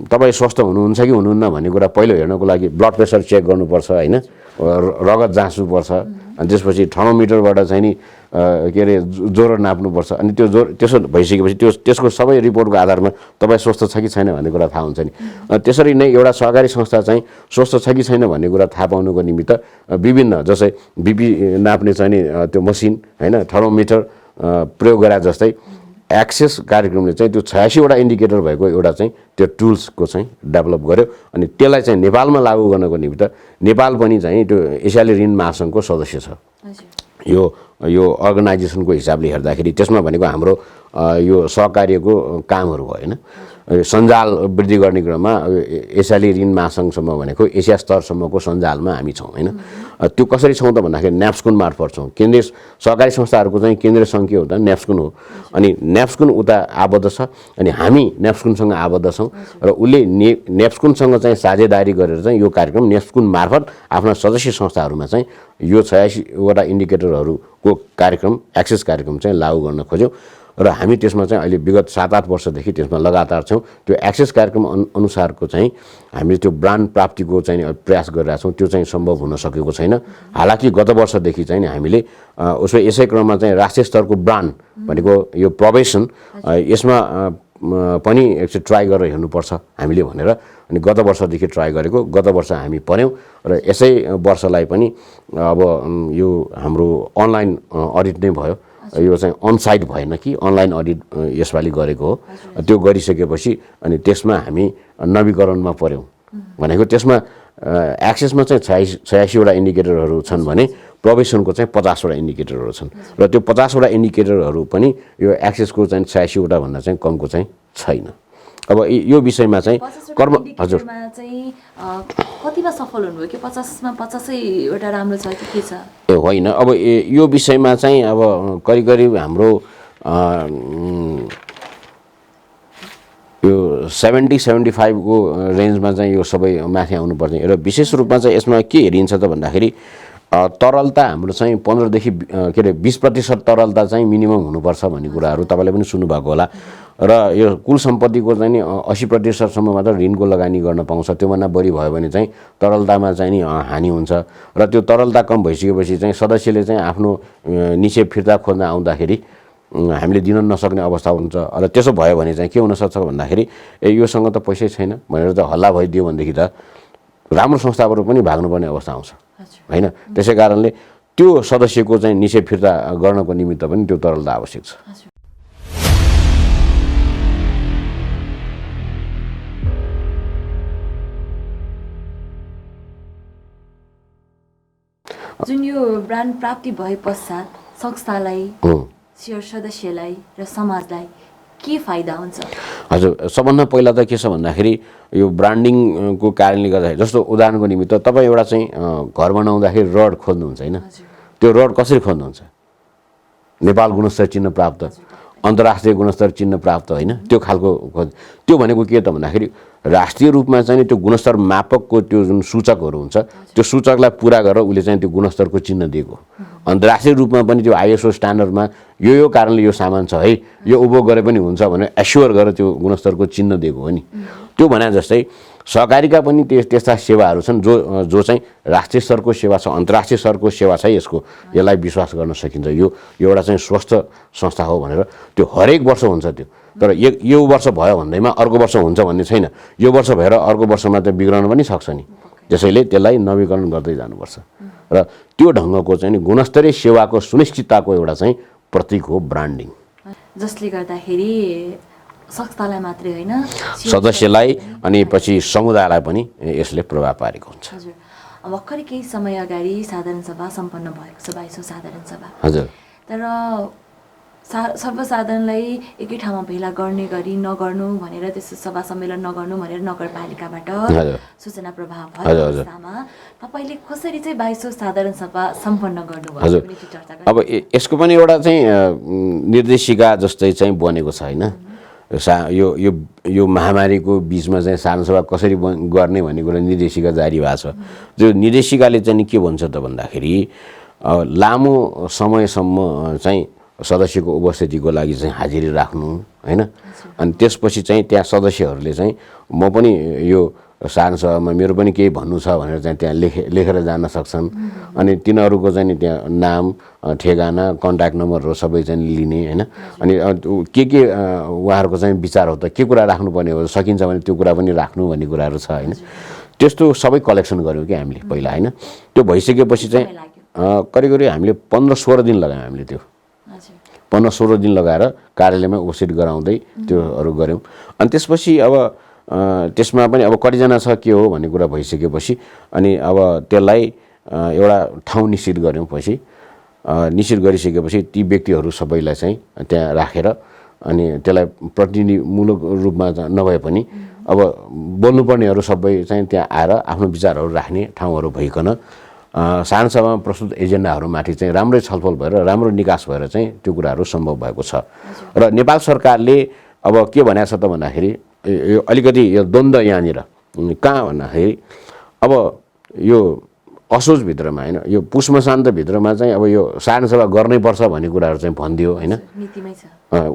तपाईँ स्वस्थ हुनुहुन्छ कि हुनुहुन्न भन्ने कुरा पहिलो हेर्नको लागि ब्लड प्रेसर चेक गर्नुपर्छ होइन, रगत जाँच्नुपर्छ, अनि त्यसपछि थर्मोमिटरबाट चाहिँ नि के अरे ज्वरो नाप्नुपर्छ, अनि त्यो ज्वरो त्यसो भइसकेपछि त्यसको सबै रिपोर्टको आधारमा तपाईँ स्वस्थ छ कि छैन भन्ने कुरा थाहा हुन्छ नि। त्यसरी नै एउटा सहकारी संस्था चाहिँ स्वस्थ छ कि छैन भन्ने कुरा थाहा पाउनुको निमित्त विभिन्न जस्तै बिपी नाप्ने चाहिँ नि त्यो मसिन होइन, थर्मोमिटर प्रयोग गरे जस्तै एक्सेस कार्यक्रमले चाहिँ त्यो 86वटा इन्डिकेटर भएको एउटा चाहिँ त्यो टुल्सको चाहिँ डेभलप गर्यो, अनि त्यसलाई चाहिँ नेपालमा लागू गर्नको निमित्त नेपाल पनि चाहिँ त्यो एसियाली ऋण महासङ्घको सदस्य छ। यो अर्गनाइजेसनको हिसाबले हेर्दाखेरि त्यसमा भनेको हाम्रो यो सहकार्यको कामहरू हो होइन। सञ्जाल वृद्धि गर्ने क्रममा एसियाली ऋण महासङ्घसम्म भनेको एसिया स्तरसम्मको सञ्जालमा हामी छौँ होइन। त्यो कसरी छौँ त भन्दाखेरि न्याप्सकुन मार्फत छौँ। केन्द्रीय सहकारी संस्थाहरूको चाहिँ केन्द्रीय सङ्घ के हो त न्याप्सकुन हो, अनि न्याप्सकुन उता आबद्ध छ अनि हामी न्याप्सकुनसँग आबद्ध छौँ र उसले न्याप्सकुनसँग चाहिँ साझेदारी गरेर चाहिँ यो कार्यक्रम न्याप्सकुन मार्फत आफ्ना सदस्य संस्थाहरूमा चाहिँ यो 86वटा इन्डिकेटरहरूको कार्यक्रम एक्सेस कार्यक्रम चाहिँ लागू गर्न खोज्यौँ र हामी त्यसमा चाहिँ अहिले विगत 7-8 वर्षदेखि त्यसमा लगातार छौँ। त्यो एक्सेस कार्यक्रम अनुसारको चाहिँ हामीले त्यो ब्रान्ड प्राप्तिको चाहिँ प्रयास गरिरहेको छौँ, त्यो चाहिँ सम्भव हुन सकेको छैन। हालाकि गत वर्षदेखि चाहिँ हामीले उसमा यसै क्रममा चाहिँ राष्ट्रिय स्तरको ब्रान्ड भनेको यो प्रोबेसन यसमा पनि एकचोटि ट्राई गरेर हेर्नुपर्छ हामीले भनेर अनि गत वर्षदेखि ट्राई गरेको, गत वर्ष हामी पऱ्यौँ र यसै वर्षलाई पनि अब यो हाम्रो अनलाइन अडिट नै भयो, यो चाहिँ अनसाइट भएन कि अनलाइन अडिट यसपालि गरेको हो। त्यो गरिसकेपछि अनि त्यसमा हामी नवीकरणमा पऱ्यौँ भनेको त्यसमा एक्सेसमा चाहिँ 86वटा इन्डिकेटरहरू छन् भने प्रोबेसनको चाहिँ 50वटा इन्डिकेटरहरू छन् र त्यो 50वटा इन्डिकेटरहरू पनि यो एक्सेसको चाहिँ 86वटा भन्दा चाहिँ कमको चाहिँ छैन। अब यो विषयमा चाहिँ कर्म हजुर कतिमा सफल हुनुभयो कि 50मा 50वटा राम्रो छ कि के छ? ए होइन, अब यो विषयमा चाहिँ अब करिब करिब हाम्रो यो 70-75 को रेन्जमा चाहिँ यो सबै माथि आउनुपर्ने र विशेष रूपमा चाहिँ यसमा के हेरिन्छ त भन्दाखेरि तरलता हाम्रो चाहिँ 15देखि के अरे 20% तरलता चाहिँ मिनिमम हुनुपर्छ भन्ने कुराहरू तपाईँले पनि सुन्नुभएको होला र यो कुल सम्पत्तिको चाहिँ नि 80%सम्म मात्र ऋणको लगानी गर्न पाउँछ, त्योभन्दा बढी भयो भने चाहिँ तरलतामा चाहिँ नि हानि हुन्छ र त्यो तरलता कम भइसकेपछि चाहिँ सदस्यले चाहिँ आफ्नो निक्षेप फिर्ता खोज्न आउँदाखेरि हामीले दिन नसक्ने अवस्था हुन्छ र त्यसो भयो भने चाहिँ के हुनसक्छ भन्दाखेरि योसँग त पैसै छैन भनेर त हल्ला भइदियो भनेदेखि त राम्रो संस्थाबाट पनि भाग्नुपर्ने अवस्था आउँछ होइन। त्यसै कारणले त्यो सदस्यको चाहिँ निक्षेप फिर्ता गर्नको निमित्त पनि त्यो तरलता आवश्यक छ। जुन यो ब्रान्ड प्राप्ति भए पश्चात संस्थालाई सेयर सदस्यलाई र समाजलाई के फाइदा हुन्छ? हजुर, सबभन्दा पहिला त के छ भन्दाखेरि यो ब्रान्डिङको कारणले गर्दाखेरि जस्तो उदाहरणको निमित्त तपाईँ एउटा चाहिँ घर बनाउँदाखेरि रड खोज्नुहुन्छ होइन, त्यो रड कसरी खोज्नुहुन्छ? नेपाल गुणस्तर चिन्ह प्राप्त, अन्तर्राष्ट्रिय गुणस्तर चिन्ह प्राप्त होइन, त्यो खालको खोज। त्यो भनेको के त भन्दाखेरि राष्ट्रिय रूपमा चाहिँ त्यो गुणस्तर मापकको त्यो जुन सूचकहरू हुन्छ त्यो सूचकलाई पुरा गरेर उसले चाहिँ त्यो गुणस्तरको चिन्ह दिएको। अन्तर्राष्ट्रिय रूपमा पनि त्यो आइएसओ स्ट्यान्डर्डमा यो कारणले यो सामान छ है, यो उपभोग गरे पनि हुन्छ भनेर एस्योर गरेर त्यो गुणस्तरको चिन्ह दिएको हो नि। त्यो भने जस्तै सहकारीका पनि त्यस्ता सेवाहरू छन् जो चाहिँ राष्ट्रिय स्तरको सेवा छ, अन्तर्राष्ट्रिय स्तरको सेवा छ, यसलाई विश्वास गर्न सकिन्छ। यो एउटा चाहिँ स्वस्थ संस्था हो भनेर त्यो हरेक वर्ष हुन्छ त्यो, तर यो वर्ष भयो भन्दैमा अर्को वर्ष हुन्छ भन्ने छैन। यो वर्ष भएर अर्को वर्षमा त बिग्रन पनि सक्छ नि, त्यसैले त्यसलाई नवीकरण गर्दै जानुपर्छ र त्यो ढङ्गको चाहिँ गुणस्तरीय सेवाको सुनिश्चितताको एउटा चाहिँ प्रतीक हो ब्रान्डिङ, जसले गर्दाखेरि संस्थालाई मात्रै होइन सदस्यलाई अनि पछि समुदायलाई पनि यसले प्रभाव पारेको हुन्छ। हजुर, भर्खरै केही समय अगाडि साधारण सभा सम्पन्न भएको छ, 22औं साधारण सभा। हजुर, तर सर्वसाधारणलाई एकै ठाउँमा भेला गर्ने गरी नगर्नु भनेर त्यस्तो सभा सम्मेलन नगर्नु भनेर नगरपालिकाबाट सूचना प्रवाह भएको अवस्थामा तपाईँले कसरी चाहिँ 22औं साधारण सभा सम्पन्न गर्नुभयो भने चर्चा गर्नु। अब यसको पनि एउटा चाहिँ निर्देशिका जस्तै चाहिँ बनेको छ होइन। यो महामारीको बिचमा चाहिँ साधारण सभा कसरी गर्ने भन्ने कुरा निर्देशिका जारी भएको छ। त्यो निर्देशिकाले चाहिँ के भन्छ त भन्दाखेरि लामो समयसम्म चाहिँ सदस्यको उपस्थितिको लागि चाहिँ हाजिरी राख्नु होइन। अनि त्यसपछि चाहिँ त्यहाँ सदस्यहरूले चाहिँ म पनि यो साधारण सभामा मेरो पनि केही भन्नु छ भनेर चाहिँ त्यहाँ लेखेर जान सक्छन्। अनि तिनीहरूको चाहिँ त्यहाँ नाम ठेगाना कन्ट्याक्ट नम्बरहरू सबै चाहिँ लिने होइन। अनि के उहाँहरूको चाहिँ विचार हो त के कुरा राख्नुपर्ने हो सकिन्छ भने त्यो कुरा पनि राख्नु भन्ने कुराहरू छ होइन। त्यस्तो सबै कलेक्सन गऱ्यौँ कि हामीले पहिला होइन। त्यो भइसकेपछि चाहिँ करिब हामीले 15-16 दिन लगायौँ हामीले त्यो 15-16 दिन लगाएर कार्यालयमा उपस्थित गराउँदै त्योहरू गऱ्यौँ। अनि त्यसपछि अब त्यसमा पनि अब कतिजना छ के हो भन्ने कुरा भइसकेपछि अनि अब त्यसलाई एउटा ठाउँ निश्चित गऱ्यौँ। पछि निश्चित गरिसकेपछि ती व्यक्तिहरू सबैलाई चाहिँ त्यहाँ राखेर अनि त्यसलाई प्रतिनिधिमूलक रूपमा नभए पनि अब बोल्नुपर्नेहरू सबै चाहिँ त्यहाँ आएर आफ्नो विचारहरू राख्ने ठाउँहरू भइकन साधारण सभामा प्रस्तुत एजेन्डाहरूमाथि चाहिँ राम्रै छलफल भएर राम्रो निकास भएर चाहिँ त्यो कुराहरू सम्भव भएको छ। र नेपाल सरकारले अब के भनेको छ त भन्दाखेरि यो अलिकति यो द्वन्द्व यहाँनिर कहाँ भन्दाखेरि अब यो असोजभित्रमा होइन यो पुष मसान्तभित्रमा चाहिँ अब यो साधारण सभा गर्नैपर्छ भन्ने कुराहरू चाहिँ भनिदियो होइन।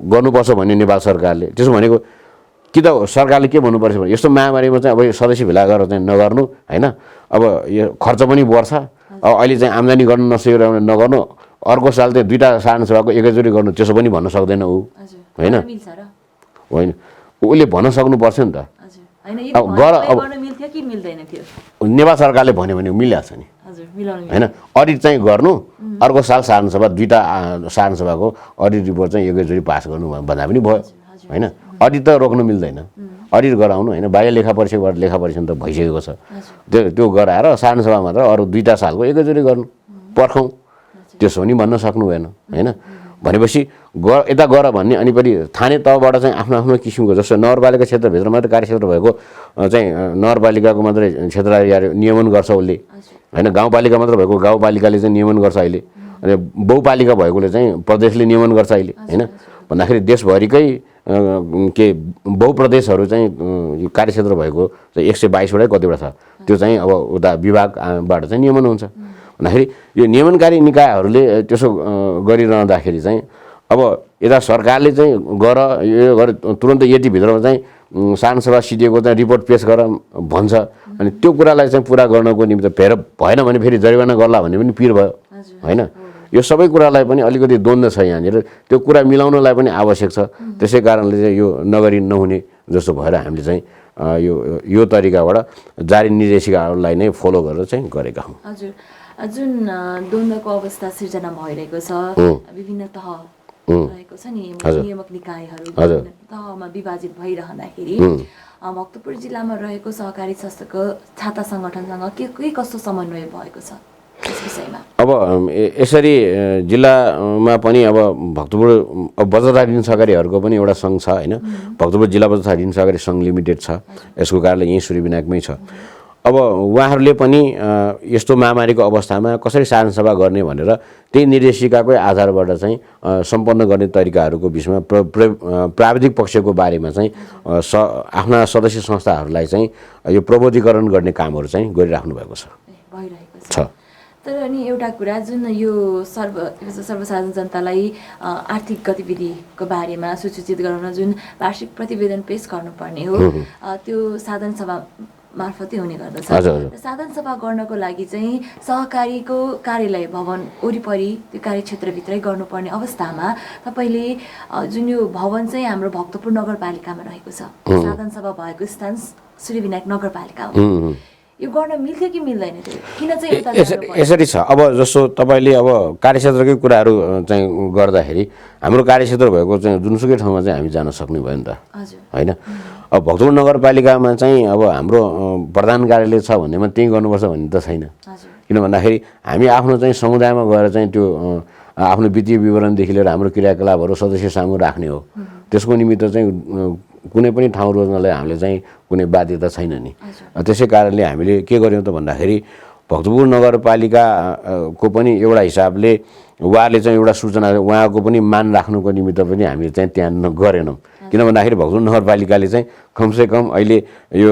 गर्नुपर्छ भन्ने नेपाल सरकारले त्यसो भनेको कि त सरकारले के भन्नुपर्छ भने यस्तो महामारीमा चाहिँ अब यो सदस्य भेला गरेर चाहिँ नगर्नु होइन। अब यो खर्च पनि बढ्छ। अब अहिले चाहिँ आम्दानी गर्न नसकेर नगर्नु। अर्को साल चाहिँ 2टा साधारण सभाको एकैचोटि गर्नु त्यसो पनि भन्न सक्दैन ऊ होइन। होइन उसले भन्न सक्नुपर्छ नि त। अब नेपाल सरकारले भन्यो भने मिलिहाल्छ नि होइन। अडिट चाहिँ गर्नु अर्को साल साधारण सभा 2टा साधारण सभाको अडिट रिपोर्ट चाहिँ एकैचोटि पास गर्नु भन्दा पनि भयो होइन। अडिट त रोक्नु मिल्दैन। अडिट गराउनु होइन। बाह्य लेखा परीक्षाबाट लेखा परीक्षण त भइसकेको छ। त्यो गराएर साधारण सभा मात्र अरू 2टा सालको एकैचोटि गर्नु पर्खौँ त्यसो पनि भन्न सक्नु भएन होइन। भनेपछि यता गर भन्ने अनि पनि थाने तहबाट चाहिँ आफ्नो आफ्नो किसिमको जस्तो नगरपालिका क्षेत्रभित्र मात्रै कार्यक्षेत्र भएको चाहिँ नगरपालिकाको मात्रै क्षेत्र नियमन गर्छ उसले होइन। गाउँपालिका मात्र भएको गाउँपालिकाले चाहिँ नियमन गर्छ अहिले। अनि बहुपालिका भएकोले चाहिँ प्रदेशले नियमन गर्छ अहिले होइन। भन्दाखेरि देशभरिकै के बहुप्रदेशहरू चाहिँ यो कार्यक्षेत्र भएको चाहिँ 122वटै कतिवटा छ त्यो चाहिँ अब उता विभागबाट चाहिँ नियमन हुन्छ। भन्दाखेरि यो नियमनकारी निकायहरूले त्यसो गरिरहँदाखेरि चाहिँ अब यता सरकारले चाहिँ गर यो गर तुरन्त यतिभित्रमा चाहिँ साधारण सभा सिडिएको चाहिँ रिपोर्ट पेस गर भन्छ। अनि त्यो कुरालाई चाहिँ पुरा गर्नको निम्ति फेर भएन भने फेरि जरिवाना गर्ला भन्ने पनि पिर भयो होइन। यो सबै कुरालाई पनि अलिकति द्वन्द्व छ यहाँनिर। त्यो कुरा मिलाउनलाई पनि आवश्यक छ। त्यसै कारणले चाहिँ यो नगरी नहुने जस्तो भएर हामीले चाहिँ यो तरिकाबाट जारी निर्देशिकाहरूलाई नै फलो गरेर चाहिँ गरेका हौँ। हजुर जुन द्वन्द्वको अवस्था सिर्जना भइरहेको छ विभिन्न तह रहेको छ नि नियामक निकायहरू विभिन्न तहमा विभाजित भइरहँदाखेरि भक्तपुर जिल्लामा रहेको सहकारी संस्थाको छाता सङ्गठनसँग के कस्तो समन्वय भएको छ यस विषयमा? अब यसरी जिल्लामा पनि अब भक्तपुर बजारदार ऋण सहकारीहरूको पनि एउटा सङ्घ छ होइन। भक्तपुर जिल्ला बजारदार ऋण सहकारी सङ्घ लिमिटेड छ। यसको कार्यालय यहीँ सूर्यविनायकमै छ। अब उहाँहरूले पनि यस्तो महामारीको अवस्थामा कसरी साधारण सभा गर्ने भनेर त्यही निर्देशिकाकै आधारबाट चाहिँ सम्पन्न गर्ने तरिकाहरूको विषयमा प्राविधिक पक्षको बारेमा चाहिँ आफ्ना सदस्य संस्थाहरूलाई चाहिँ यो प्रबोधीकरण गर्ने कामहरू चाहिँ गरिराख्नु भएको छ। तर अनि एउटा कुरा जुन यो सर्वसाधारण जनतालाई आर्थिक गतिविधिको बारेमा सूचित गराउन जुन वार्षिक प्रतिवेदन पेश गर्नुपर्ने हो त्यो साधारण सभा मार्फतै हुने गर्दछ। साधारण सभा गर्नको लागि चाहिँ सहकारीको कार्यालय भवन वरिपरि त्यो कार्यक्षेत्रभित्रै गर्नुपर्ने अवस्थामा तपाईँले जुन यो भवन चाहिँ हाम्रो भक्तपुर नगरपालिकामा रहेको छ साधारण सभा भएको स्थान सूर्यविनायक नगरपालिका हो यो गर्न मिल्थ्यो कि मिल्दैन थियो किन चाहिँ यसरी छ। अब जस्तो तपाईँले अब कार्यक्षेत्रकै कुराहरू चाहिँ गर्दाखेरि हाम्रो कार्यक्षेत्र भएको चाहिँ जुनसुकै ठाउँमा चाहिँ हामी जान सक्ने भयो नि त होइन। अब भक्तपुर नगरपालिकामा चाहिँ अब हाम्रो प्रधान कार्यालय छ भन्नेमा त्यहीँ गर्नुपर्छ भन्ने त छैन। किन भन्दाखेरि हामी आफ्नो चाहिँ समुदायमा गएर चाहिँ त्यो आफ्नो वित्तीय विवरणदेखि लिएर हाम्रो क्रियाकलापहरू सदस्य सामु राख्ने हो। त्यसको निमित्त चाहिँ कुनै पनि ठाउँ रोज्नलाई हामीले चाहिँ कुनै बाध्यता छैन नि। त्यसै कारणले हामीले के गर्यौँ त भन्दाखेरि भक्तपुर नगरपालिकाको पनि एउटा हिसाबले उहाँले चाहिँ एउटा सूचना उहाँको पनि मान राख्नुको निमित्त पनि हामीले चाहिँ त्यहाँ गरेनौँ। किन भन्दाखेरि भक्तपुर नगरपालिकाले चाहिँ कमसेकम अहिले यो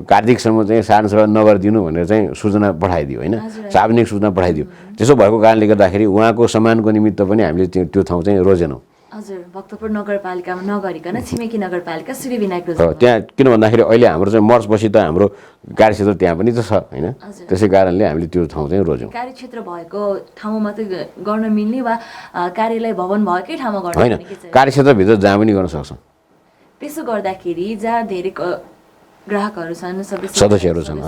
कार्तिकसम्म चाहिँ साधारण सभा नगरिदिनु भनेर चाहिँ सूचना पठाइदियो होइन, सार्वजनिक सूचना पठाइदियो। त्यसो भएको कारणले गर्दाखेरि उहाँको सम्मानको निमित्त पनि हामीले त्यो ठाउँ चाहिँ रोजेनौँ। हजुर, भक्तपुर नगरपालिकामा नगरिकन छिमेकी नगरपालिका सिद्धिविनायक त्यहाँ किन भन्दाखेरि अहिले हाम्रो चाहिँ मर्चपछि त हाम्रो कार्यक्षेत्र त्यहाँ पनि त छ होइन, त्यसै कारणले हामीले त्यो ठाउँ चाहिँ रोज्यौँ। कार्यक्षेत्र भएको ठाउँमा मात्रै गर्न मिल्ने वा कार्यालय भवन भएकै ठाउँमा गर्न होइन, कार्यक्षेत्रभित्र जहाँ पनि गर्न सक्छौँ। त्यसो गर्दाखेरि जहाँ धेरै ग्राहकहरू छन्, सदस्यहरू छन्,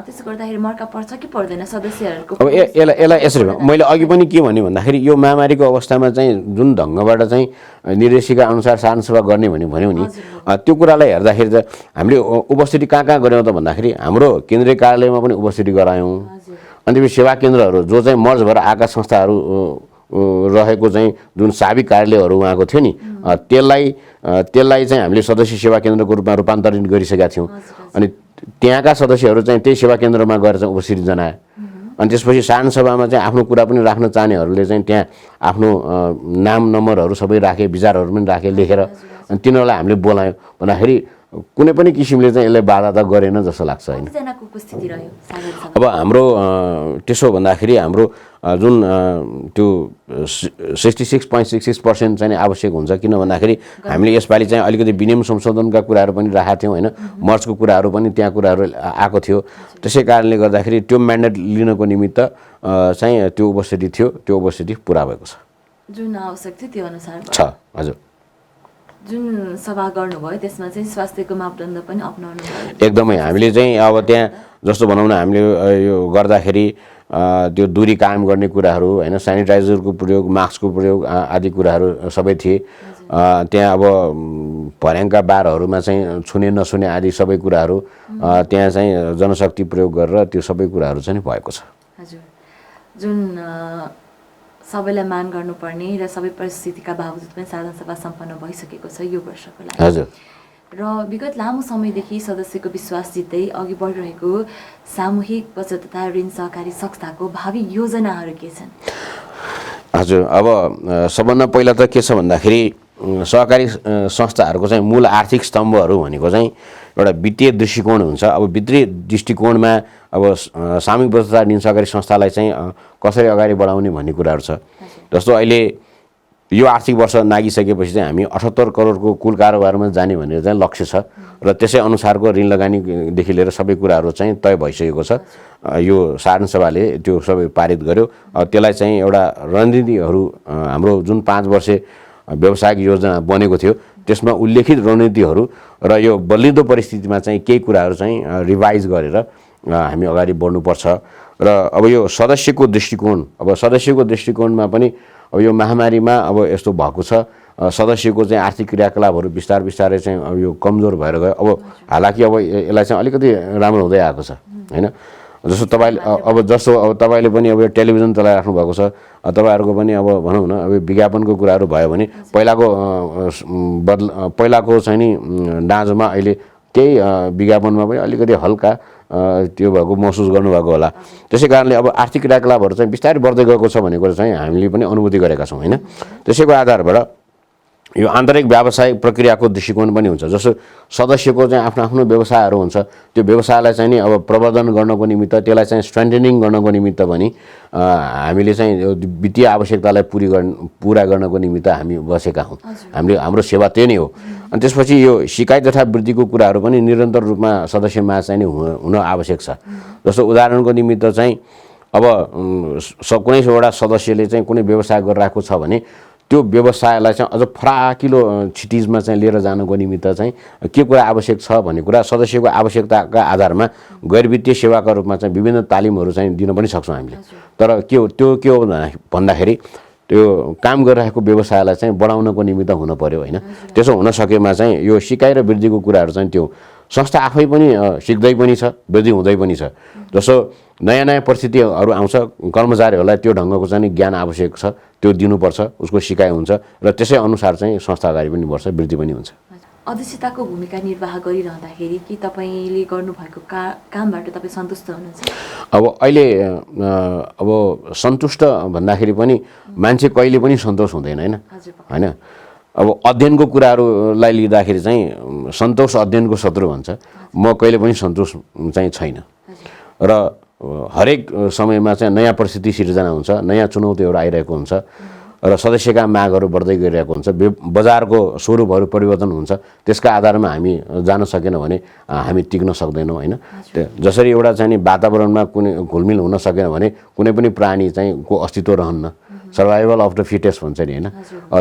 त्यसो गर्दाखेरि मर्का पर्छ कि पर्दैन सदस्यहरूको? अब यसलाई यसरी मैले अघि पनि के भने भन्दाखेरि यो महामारीको अवस्थामा चाहिँ जुन ढङ्गबाट चाहिँ निर्देशिका अनुसार साधारण सभा गर्ने भन्यौँ नि, त्यो कुरालाई हेर्दाखेरि त हामीले उपस्थिति कहाँ कहाँ गऱ्यौँ त भन्दाखेरि हाम्रो केन्द्रीय कार्यालयमा पनि उपस्थिति गरायौँ। अनि त्यसपछि सेवा केन्द्रहरू जो चाहिँ मर्ज भएर आएका संस्थाहरू रहेको चाहिँ जुन साबिक कार्यालयहरू उहाँको थियो नि, त्यसलाई चाहिँ हामीले सदस्य सेवा केन्द्रको रूपमा रूपान्तरित गरिसकेका थियौँ। अनि त्यहाँका सदस्यहरू चाहिँ त्यही सेवा केन्द्रमा गएर चाहिँ उपस्थिति जनाए। अनि त्यसपछि साधारण सभामा चाहिँ आफ्नो कुरा पनि राख्न चाहनेहरूले चाहिँ त्यहाँ आफ्नो नाम नम्बरहरू सबै राखे, विचारहरू पनि राखे लेखेर, अनि तिनीहरूलाई हामीले बोलायौँ। भन्दाखेरि कुनै पनि किसिमले चाहिँ यसले बाधा त गरेन जस्तो लाग्छ होइन। अब हाम्रो त्यसो भन्दाखेरि हाम्रो जुन त्यो 66.66% चाहिँ आवश्यक हुन्छ। किन भन्दाखेरि हामीले यसपालि चाहिँ अलिकति विनियम संशोधनका कुराहरू पनि राखेका थियौँ होइन, मर्चको कुराहरू पनि त्यहाँ कुराहरू आएको थियो। त्यसै कारणले गर्दाखेरि त्यो म्यान्डेट लिनको निमित्त चाहिँ त्यो उपस्थिति थियो, त्यो उपस्थिति पुरा भएको छ, जुन आवश्यक थियो त्यो अनुसार छ। हजुर, जुन सभा गर्नुभयो त्यसमा चाहिँ स्वास्थ्यको मापदण्ड पनि अपनाउनु भयो एकदमै। हामीले चाहिँ अब त्यहाँ जस्तो भनौँ न, हामीले यो गर्दाखेरि त्यो दूरी कायम गर्ने कुराहरू होइन, सेनिटाइजरको प्रयोग, मास्कको प्रयोग आदि कुराहरू सबै थिए। त्यहाँ अब भर्याङका बारहरूमा चाहिँ छुने नछुने आदि सबै कुराहरू त्यहाँ चाहिँ जनशक्ति प्रयोग गरेर त्यो सबै कुराहरू चाहिँ भएको छ। हजुर, जुन सबैलाई मान गर्नुपर्ने र सबै परिस्थितिका बावजुद पनि साधारण सभा सम्पन्न भइसकेको छ यो वर्षको लागि। हजुर, र विगत लामो समयदेखि सदस्यको विश्वास जित्दै अघि बढिरहेको सामूहिक बचत तथा ऋण सहकारी संस्थाको भावी योजनाहरू के छन्? हजुर, अब सबभन्दा पहिला त के छ भन्दाखेरि सहकारी संस्थाहरूको चाहिँ मूल आर्थिक स्तम्भहरू भनेको चाहिँ एउटा वित्तीय दृष्टिकोण हुन्छ। अब वित्तीय दृष्टिकोणमा अब सामूहिक बचत तथा ऋण सहकारी संस्थालाई चाहिँ कसरी अगाडि बढाउने भन्ने कुराहरू छ। जस्तो अहिले यो आर्थिक वर्ष नागिसकेपछि चाहिँ हामी 78 करोडको कुल कारोबारमा जाने भनेर चाहिँ लक्ष्य छ र त्यसै अनुसारको ऋण लगानीदेखि लिएर सबै कुराहरू चाहिँ तय भइसकेको छ। यो साधारण सभाले त्यो सबै पारित गर्यो। त्यसलाई चाहिँ एउटा रणनीतिहरू हाम्रो जुन 5 वर्षे व्यवसायिक योजना बनेको थियो त्यसमा उल्लेखित रणनीतिहरू र यो बलिदो परिस्थितिमा चाहिँ केही कुराहरू चाहिँ रिभाइज गरेर हामी अगाडि बढ्नुपर्छ। र अब यो सदस्यको दृष्टिकोणमा पनि अब यो महामारीमा अब यस्तो भएको छ, सदस्यको चाहिँ आर्थिक क्रियाकलापहरू बिस्तारै चाहिँ अब यो कमजोर भएर गयो। अब हालाकि अब यसलाई चाहिँ अलिकति राम्रो हुँदै आएको छ होइन। जस्तो तपाईँले पनि अब टेलिभिजन चलाइराख्नु भएको छ, तपाईँहरूको पनि अब भनौँ न अब विज्ञापनको कुराहरू भयो भने पहिलाको चाहिँ नि दाँजोमा अहिले केही विज्ञापनमा पनि अलिकति हल्का त्यो भएको महसुस गर्नुभएको होला। त्यसै कारणले अब आर्थिक क्रियाकलापहरू चाहिँ बिस्तारै बढ्दै गएको छ भन्ने कुरा चाहिँ हामीले पनि अनुभूति गरेका छौँ होइन। त्यसैको आधारबाट यो आन्तरिक व्यावसायिक प्रक्रियाको दृष्टिकोण पनि हुन्छ। जस्तो सदस्यको चाहिँ आफ्नो आफ्नो व्यवसायहरू हुन्छ, त्यो व्यवसायलाई चाहिँ नि अब प्रवर्धन गर्नको निमित्त, त्यसलाई चाहिँ स्ट्रेन्थनिङ गर्नको निमित्त पनि हामीले चाहिँ वित्तीय आवश्यकतालाई पुरा गर्नको निमित्त हामी बसेका हौँ। हाम्रो सेवा त्यही नै हो। अनि त्यसपछि यो सिकाइ तथा वृद्धिको कुराहरू पनि निरन्तर रूपमा सदस्यमा चाहिँ नि हुन आवश्यक छ। जस्तो उदाहरणको निमित्त चाहिँ अब कुनै एउटा सदस्यले चाहिँ कुनै व्यवसाय गरिरहेको छ भने त्यो व्यवसायलाई चाहिँ अझ फराकिलो क्षितिजमा चाहिँ लिएर जानको निमित्त चाहिँ के कुरा आवश्यक छ भन्ने कुरा सदस्यको आवश्यकताका आधारमा गैर वित्तीय सेवाका रूपमा चाहिँ विभिन्न तालिमहरू चाहिँ दिन पनि सक्छौँ हामीले। तर के हो भन्दाखेरि त्यो काम गरिरहेको व्यवसायलाई चाहिँ बढाउनको निमित्त हुन पर्यो होइन। त्यसो हुन सकेमा चाहिँ यो सिकाइ र वृद्धिको कुराहरू चाहिँ त्यो संस्था आफै पनि सिक्दै पनि छ, वृद्धि हुँदै पनि छ। जसो नयाँ नयाँ परिस्थितिहरू आउँछ, कर्मचारीहरूलाई त्यो ढङ्गको चाहिँ ज्ञान आवश्यक छ, त्यो दिनुपर्छ, उसको सिकाइ हुन्छ र त्यसै अनुसार चाहिँ संस्था अगाडि पनि बढ्छ, वृद्धि पनि हुन्छ। अध्यक्षताको भूमिका निर्वाह गरिरहँदाखेरि के तपाईँले गर्नुभएको कामबाट तपाईँ सन्तुष्ट हुनुहुन्छ? अब अहिले अब सन्तुष्ट भन्दाखेरि पनि मान्छे कहिले पनि सन्तोष हुँदैन होइन। अब अध्ययनको कुराहरूलाई लिँदाखेरि चाहिँ सन्तोष अध्ययनको शत्रु भन्छ। म कहिले पनि सन्तोष चाहिँ छैन र हरेक समयमा चाहिँ नयाँ परिस्थिति सिर्जना हुन्छ, नयाँ चुनौतीहरू आइरहेको हुन्छ र सदस्यका मागहरू बढ्दै गइरहेको हुन्छ, बजारको स्वरूपहरू परिवर्तन हुन्छ। त्यसका आधारमा हामी जान सकेन भने हामी टिक्न सक्दैनौँ होइन। जसरी एउटा चाहिँ वातावरणमा कुनै घुलमिल हुन सकेन भने कुनै पनि प्राणी चाहिँ को अस्तित्व रहन्न, सर्भाइभल अफ द फिटेस्ट भन्छ नि होइन।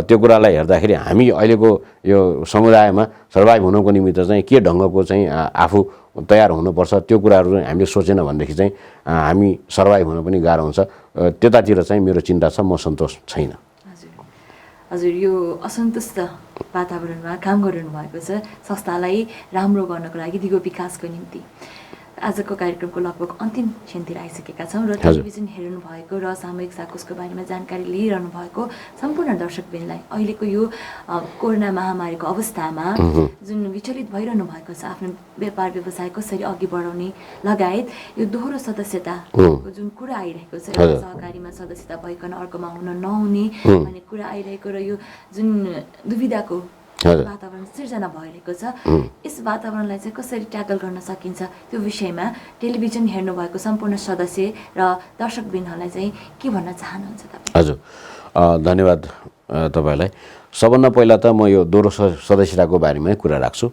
त्यो कुरालाई हेर्दाखेरि हामी अहिलेको यो समुदायमा सर्भाइभ हुनको निमित्त चाहिँ के ढङ्गको चाहिँ आफू तयार हुनुपर्छ, त्यो कुराहरू हामीले सोचेन भनेदेखि चाहिँ हामी सर्भाइभ हुन पनि गाह्रो हुन्छ। त्यतातिर चाहिँ मेरो चिन्ता छ, म सन्तोष छैन। हजुर, यो असन्तुष्ट वातावरणमा काम गरिरहनु भएको छ संस्थालाई राम्रो गर्नको लागि, दिगो विकासको निम्ति। आजको कार्यक्रमको लगभग अन्तिम क्षणतिर आइसकेका छौँ र टेलिभिजन हेर्नु भएको र सामूहिक साकोसको बारेमा जानकारी लिइरहनु भएको सम्पूर्ण दर्शकवृन्दलाई अहिलेको यो कोरोना महामारीको अवस्थामा जुन विचलित भइरहनु भएको छ, आफ्नो व्यापार व्यवसाय कसरी अघि बढाउने लगायत यो दोहोरो सदस्यताको जुन कुरा आइरहेको छ, एउटा सहकारीमा सदस्यता भइकन अर्कोमा हुन नहुने भन्ने कुरा आइरहेको र यो जुन दुविधाको वातावरण सिर्जना भइरहेको छ, यस वातावरणलाई चाहिँ कसरी ट्याकल गर्न सकिन्छ त्यो विषयमा टेलिभिजन हेर्नु भएको सम्पूर्ण सदस्य र दर्शकवृन्दहरूलाई चाहिँ के भन्न चाहनुहुन्छ तपाईँ? हजुर, धन्यवाद तपाईँलाई। सबभन्दा पहिला त म यो दोहोरो सदस्यताको बारेमै कुरा राख्छु।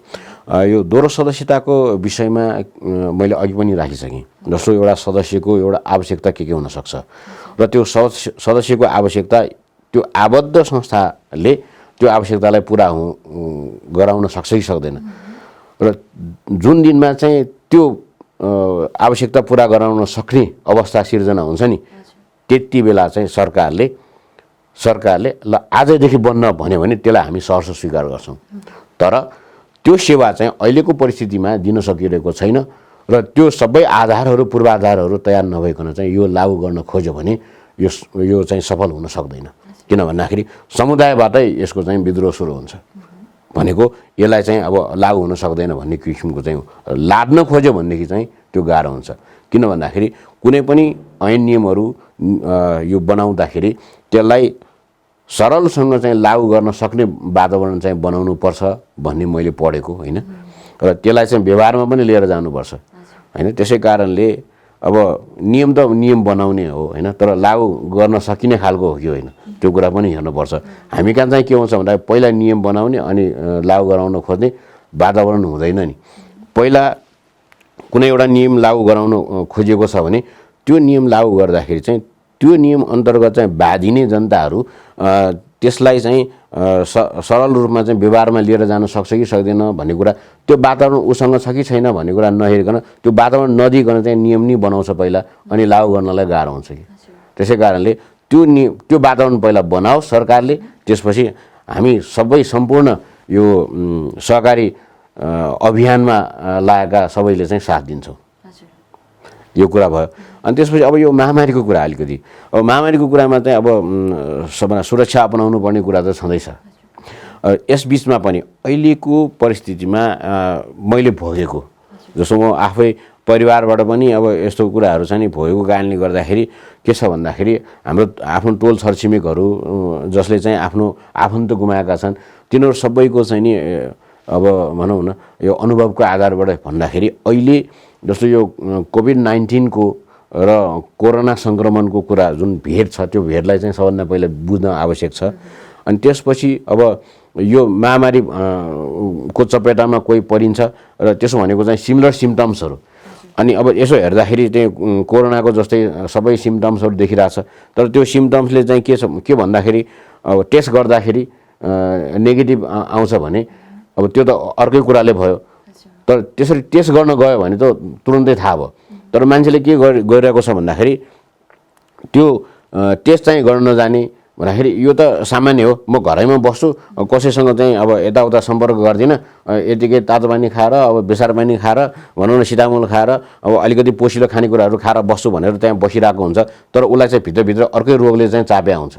यो दोहोरो सदस्यताको विषयमा मैले अघि पनि राखिसकेँ। जस्तो एउटा सदस्यको एउटा आवश्यकता के हुनसक्छ र त्यो सदस्यको आवश्यकता त्यो आबद्ध संस्थाले त्यो आवश्यकतालाई पुरा गराउन सक्छ कि सक्दैन र जुन दिनमा चाहिँ त्यो आवश्यकता पुरा गराउन सक्ने अवस्था सिर्जना हुन्छ नि, त्यति बेला चाहिँ सरकारले ल आजदेखि बन्न भन्यो भने त्यसलाई हामी सहर्ष स्वीकार गर्छौँ। तर त्यो सेवा चाहिँ अहिलेको परिस्थितिमा दिन सकिरहेको छैन र त्यो सबै आधारहरू पूर्वाधारहरू तयार नभइकन चाहिँ यो लागू गर्न खोज्यो भने यो चाहिँ सफल हुन सक्दैन। किन भन्दाखेरि समुदायबाटै यसको चाहिँ विद्रोह सुरु हुन्छ भनेको यसलाई चाहिँ अब लागू हुन सक्दैन भन्ने किसिमको चाहिँ लाद्न खोज्यो भनेदेखि चाहिँ त्यो गाह्रो हुन्छ। किन भन्दाखेरि कुनै पनि ऐन नियमहरू यो बनाउँदाखेरि त्यसलाई सरलसँग चाहिँ लागू गर्न सक्ने वातावरण चाहिँ बनाउनु पर्छ भन्ने मैले पढेको होइन र त्यसलाई चाहिँ व्यवहारमा पनि लिएर जानुपर्छ होइन। त्यसै कारणले अब नियम त नियम बनाउने हो होइन, तर लागू गर्न सकिने खालको हो कि होइन त्यो कुरा पनि हेर्नुपर्छ। हामी कहाँ चाहिँ के हुन्छ भन्दा पहिला नियम बनाउने अनि लागू गराउन खोज्ने वातावरण हुँदैन नि। पहिला कुनै एउटा नियम लागू गराउन खोजिएको छ भने त्यो नियम लागू गर्दाखेरि चाहिँ त्यो नियम अन्तर्गत चाहिँ बाधिने जनताहरू त्यसलाई चाहिँ सरल रूपमा चाहिँ व्यवहारमा लिएर जान सक्छ कि सक्दैन भन्ने कुरा, त्यो वातावरण उसँग छ कि छैन भन्ने कुरा नहेरिकन त्यो वातावरण नदिइकन चाहिँ नियम नि बनाउँछ पहिला अनि लागू गर्नलाई गाह्रो हुन्छ कि। त्यसै कारणले त्यो वातावरण पहिला बनाओस् सरकारले, त्यसपछि हामी सबै सम्पूर्ण यो सहकारी अभियानमा लागेका सबैले चाहिँ साथ दिन्छौँ। यो कुरा भयो। अनि त्यसपछि अब यो महामारीको कुरा अलिकति, अब महामारीको कुरामा चाहिँ अब सबभन्दा सुरक्षा अपनाउनु पर्ने कुरा त छँदैछ। यस बिचमा पनि अहिलेको परिस्थितिमा मैले भोगेको जस्तो म आफै परिवारबाट पनि अब यस्तो कुराहरू चाहिँ नि भोगेको कारणले गर्दाखेरि के छ भन्दाखेरि हाम्रो आफ्नो टोल छरछिमेकहरू जसले चाहिँ आफ्नो आफन्त गुमाएका छन् तिनीहरू सबैको चाहिँ नि अब भनौँ न यो अनुभवको आधारबाट भन्दाखेरि अहिले जस्तो यो कोभिड-19 को र कोरोना सङ्क्रमणको कुरा जुन भेट छ त्यो भेटलाई चाहिँ सबभन्दा पहिला बुझ्न आवश्यक छ। अनि त्यसपछि अब यो महामारी को चपेटामा कोही परिन्छ र त्यसो भनेको चाहिँ सिमिलर सिम्टम्सहरू, अनि अब यसो हेर्दाखेरि चाहिँ कोरोनाको जस्तै सबै सिम्टम्सहरू देखिरहेछ, तर त्यो सिम्टम्सले चाहिँ के भन्दाखेरि अब टेस्ट गर्दाखेरि नेगेटिभ आउँछ भने अब त्यो त अर्कै कुराले भयो। तर त्यसरी टेस्ट गर्न गयो भने त तुरुन्तै थाहा भयो। तर मान्छेले के गरिरहेको छ भन्दाखेरि त्यो टेस्ट चाहिँ गर्न नजाने भन्दाखेरि यो त सामान्य हो। म घरैमा बस्छु, कसैसँग चाहिँ अब यताउता सम्पर्क गर्दिनँ, यतिकै तातो पानी खाएर अब बेसार पानी खाएर भनौँ न सिटामोल खाएर अब अलिकति पोसिलो खानेकुराहरू खाएर बस्छु भनेर त्यहाँ बसिरहेको हुन्छ, तर उसलाई चाहिँ भित्रभित्र अर्कै रोगले चाहिँ चाप्या हुन्छ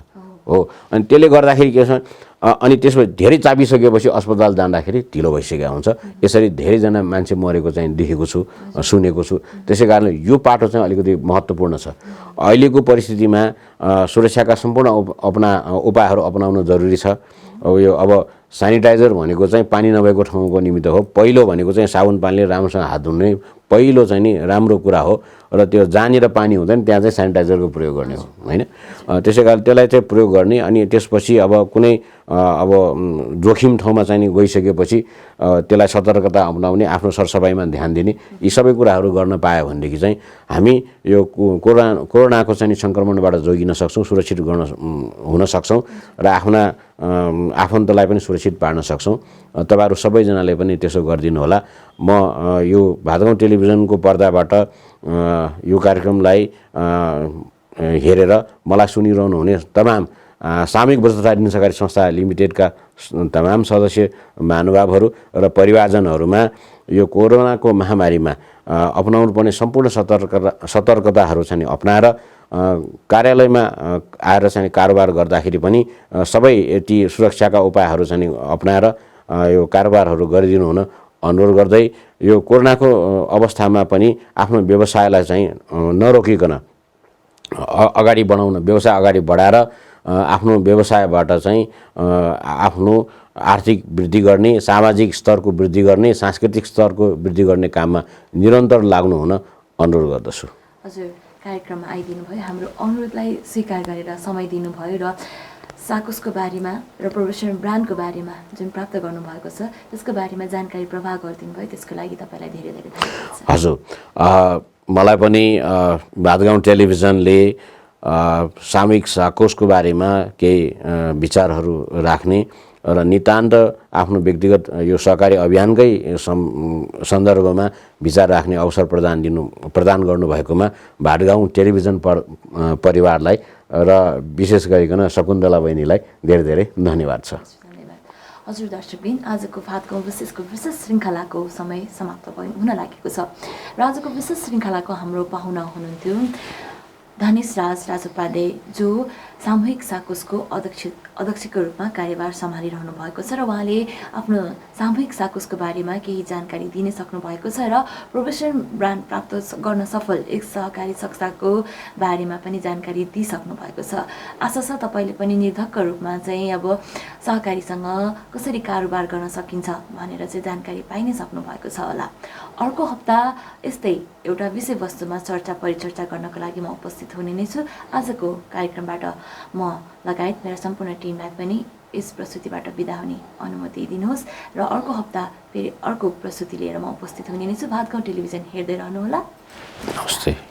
हो। अनि त्यसले गर्दाखेरि के छ, अनि त्यसपछि धेरै चापिसकेपछि अस्पताल जाँदाखेरि ढिलो भइसकेको हुन्छ। यसरी धेरैजना मान्छे मरेको चाहिँ देखेको छु, सुनेको छु। त्यसै कारणले यो पाटो चाहिँ अलिकति महत्त्वपूर्ण छ। अहिलेको परिस्थितिमा सुरक्षाका सम्पूर्ण उपायहरू अपनाउनु जरुरी छ। अब सेनिटाइजर भनेको चाहिँ पानी नभएको ठाउँको निमित्त हो। पहिलो भनेको चाहिँ साबुन पानीले राम्रोसँग हात धुने पहिलो चाहिँ नि राम्रो कुरा हो, र त्यो जहाँनिर पानी हुँदैन त्यहाँ चाहिँ सेनिटाइजरको प्रयोग गर्ने हो होइन। त्यसै कारण त्यसलाई चाहिँ प्रयोग गर्ने। अनि त्यसपछि अब कुनै अब जोखिम ठाउँमा चाहिँ नि गइसकेपछि त्यसलाई सतर्कता अपनाउने, आफ्नो सरसफाइमा ध्यान दिने, यी सबै कुराहरू गर्न पायो भनेदेखि चाहिँ हामी यो कोरोनाको चाहिँ सङ्क्रमणबाट जोगिन सक्छौँ, सुरक्षित हुन सक्छौँ र आफन्तलाई पनि सुरक्षित पार्न सक्छौँ। तपाईँहरू सबैजनाले पनि त्यसो गरिदिनु होला। म यो भातगाउँ टेलिभिजनको पर्दाबाट यो कार्यक्रमलाई हेरेर मलाई सुनिरहनु हुने तमाम सामूहिक बचत ऋण सहकारी संस्था लिमिटेडका तमाम सदस्य महानुभावहरू र परिवारजनहरूमा यो कोरोनाको महामारीमा अपनाउनुपर्ने सम्पूर्ण सतर्कताहरू चाहिँ अपनाएर कार्यालयमा आएर चाहिँ कारोबार गर्दाखेरि पनि सबै ती सुरक्षाका उपायहरू चाहिँ अपनाएर यो कारोबारहरू गरिदिनु हुन अनुरोध गर्दै, यो कोरोनाको अवस्थामा पनि आफ्नो व्यवसायलाई चाहिँ नरोकिकन अगाडि बढाउन, व्यवसाय अगाडि बढाएर आफ्नो व्यवसायबाट चाहिँ आफ्नो आर्थिक वृद्धि गर्ने, सामाजिक स्तरको वृद्धि गर्ने, सांस्कृतिक स्तरको वृद्धि गर्ने काममा निरन्तर लाग्नु हुन अनुरोध गर्दछु। हजुर, कार्यक्रममा आइदिनु भयो, हाम्रो अनुरोधलाई स्वीकार गरेर समय दिनुभयो र साकुसको बारेमा र प्रोफेसनल ब्रान्डको बारेमा जुन प्राप्त गर्नुभएको छ त्यसको बारेमा जानकारी प्रवाह गरिदिनु भयो, त्यसको लागि तपाईँलाई धेरै धेरै धन्यवाद छ। हजुर, मलाई पनि भातगाउँ टेलिभिजनले सामूहिक साकोसको बारेमा केही विचारहरू राख्ने र नितान्त आफ्नो व्यक्तिगत यो सहकारी अभियानकै सन्दर्भमा विचार राख्ने अवसर प्रदान गर्नुभएकोमा भातगाउँ टेलिभिजन परिवारलाई र विशेष गरिकन शकुन्तला बहिनीलाई धेरै धेरै धन्यवाद छ। हजुर दर्शकबिन, आजको भातगाउँ विशेष श्रृङ्खलाको समय समाप्त हुन लागेको छ र आजको विशेष श्रृङ्खलाको हाम्रो पाहुना हुनुहुन्थ्यो धनेश राज उपाध्याय, जो सामूहिक साकुसको अध्यक्षको रूपमा कार्यभार सम्हालिरहनु भएको छ र उहाँले आफ्नो सामूहिक साकुसको बारेमा केही जानकारी दिन सक्नु भएको छ र प्रोफेसनल ब्रान्ड प्राप्त गर्न सफल एक सहकारी संस्थाको बारेमा पनि जानकारी दिइसक्नु भएको छ। आशा छ तपाईँले पनि निर्धक्क रूपमा चाहिँ अब सहकारीसँग कसरी कारोबार गर्न सकिन्छ भनेर चाहिँ जानकारी पाइ नै सक्नु भएको छ होला। अर्को हप्ता यस्तै एउटा विषयवस्तुमा परिचर्चा गर्नको लागि म उपस्थित हुने नै छु। आजको कार्यक्रमबाट म लगायत मेरो सम्पूर्ण टिमलाई पनि यस प्रस्तुतिबाट बिदा हुने अनुमति दिनुहोस् र अर्को हप्ता फेरि अर्को प्रस्तुति लिएर म उपस्थित हुने नै छु। भातगाउँ टेलिभिजन हेर्दै रहनुहोला। नमस्ते।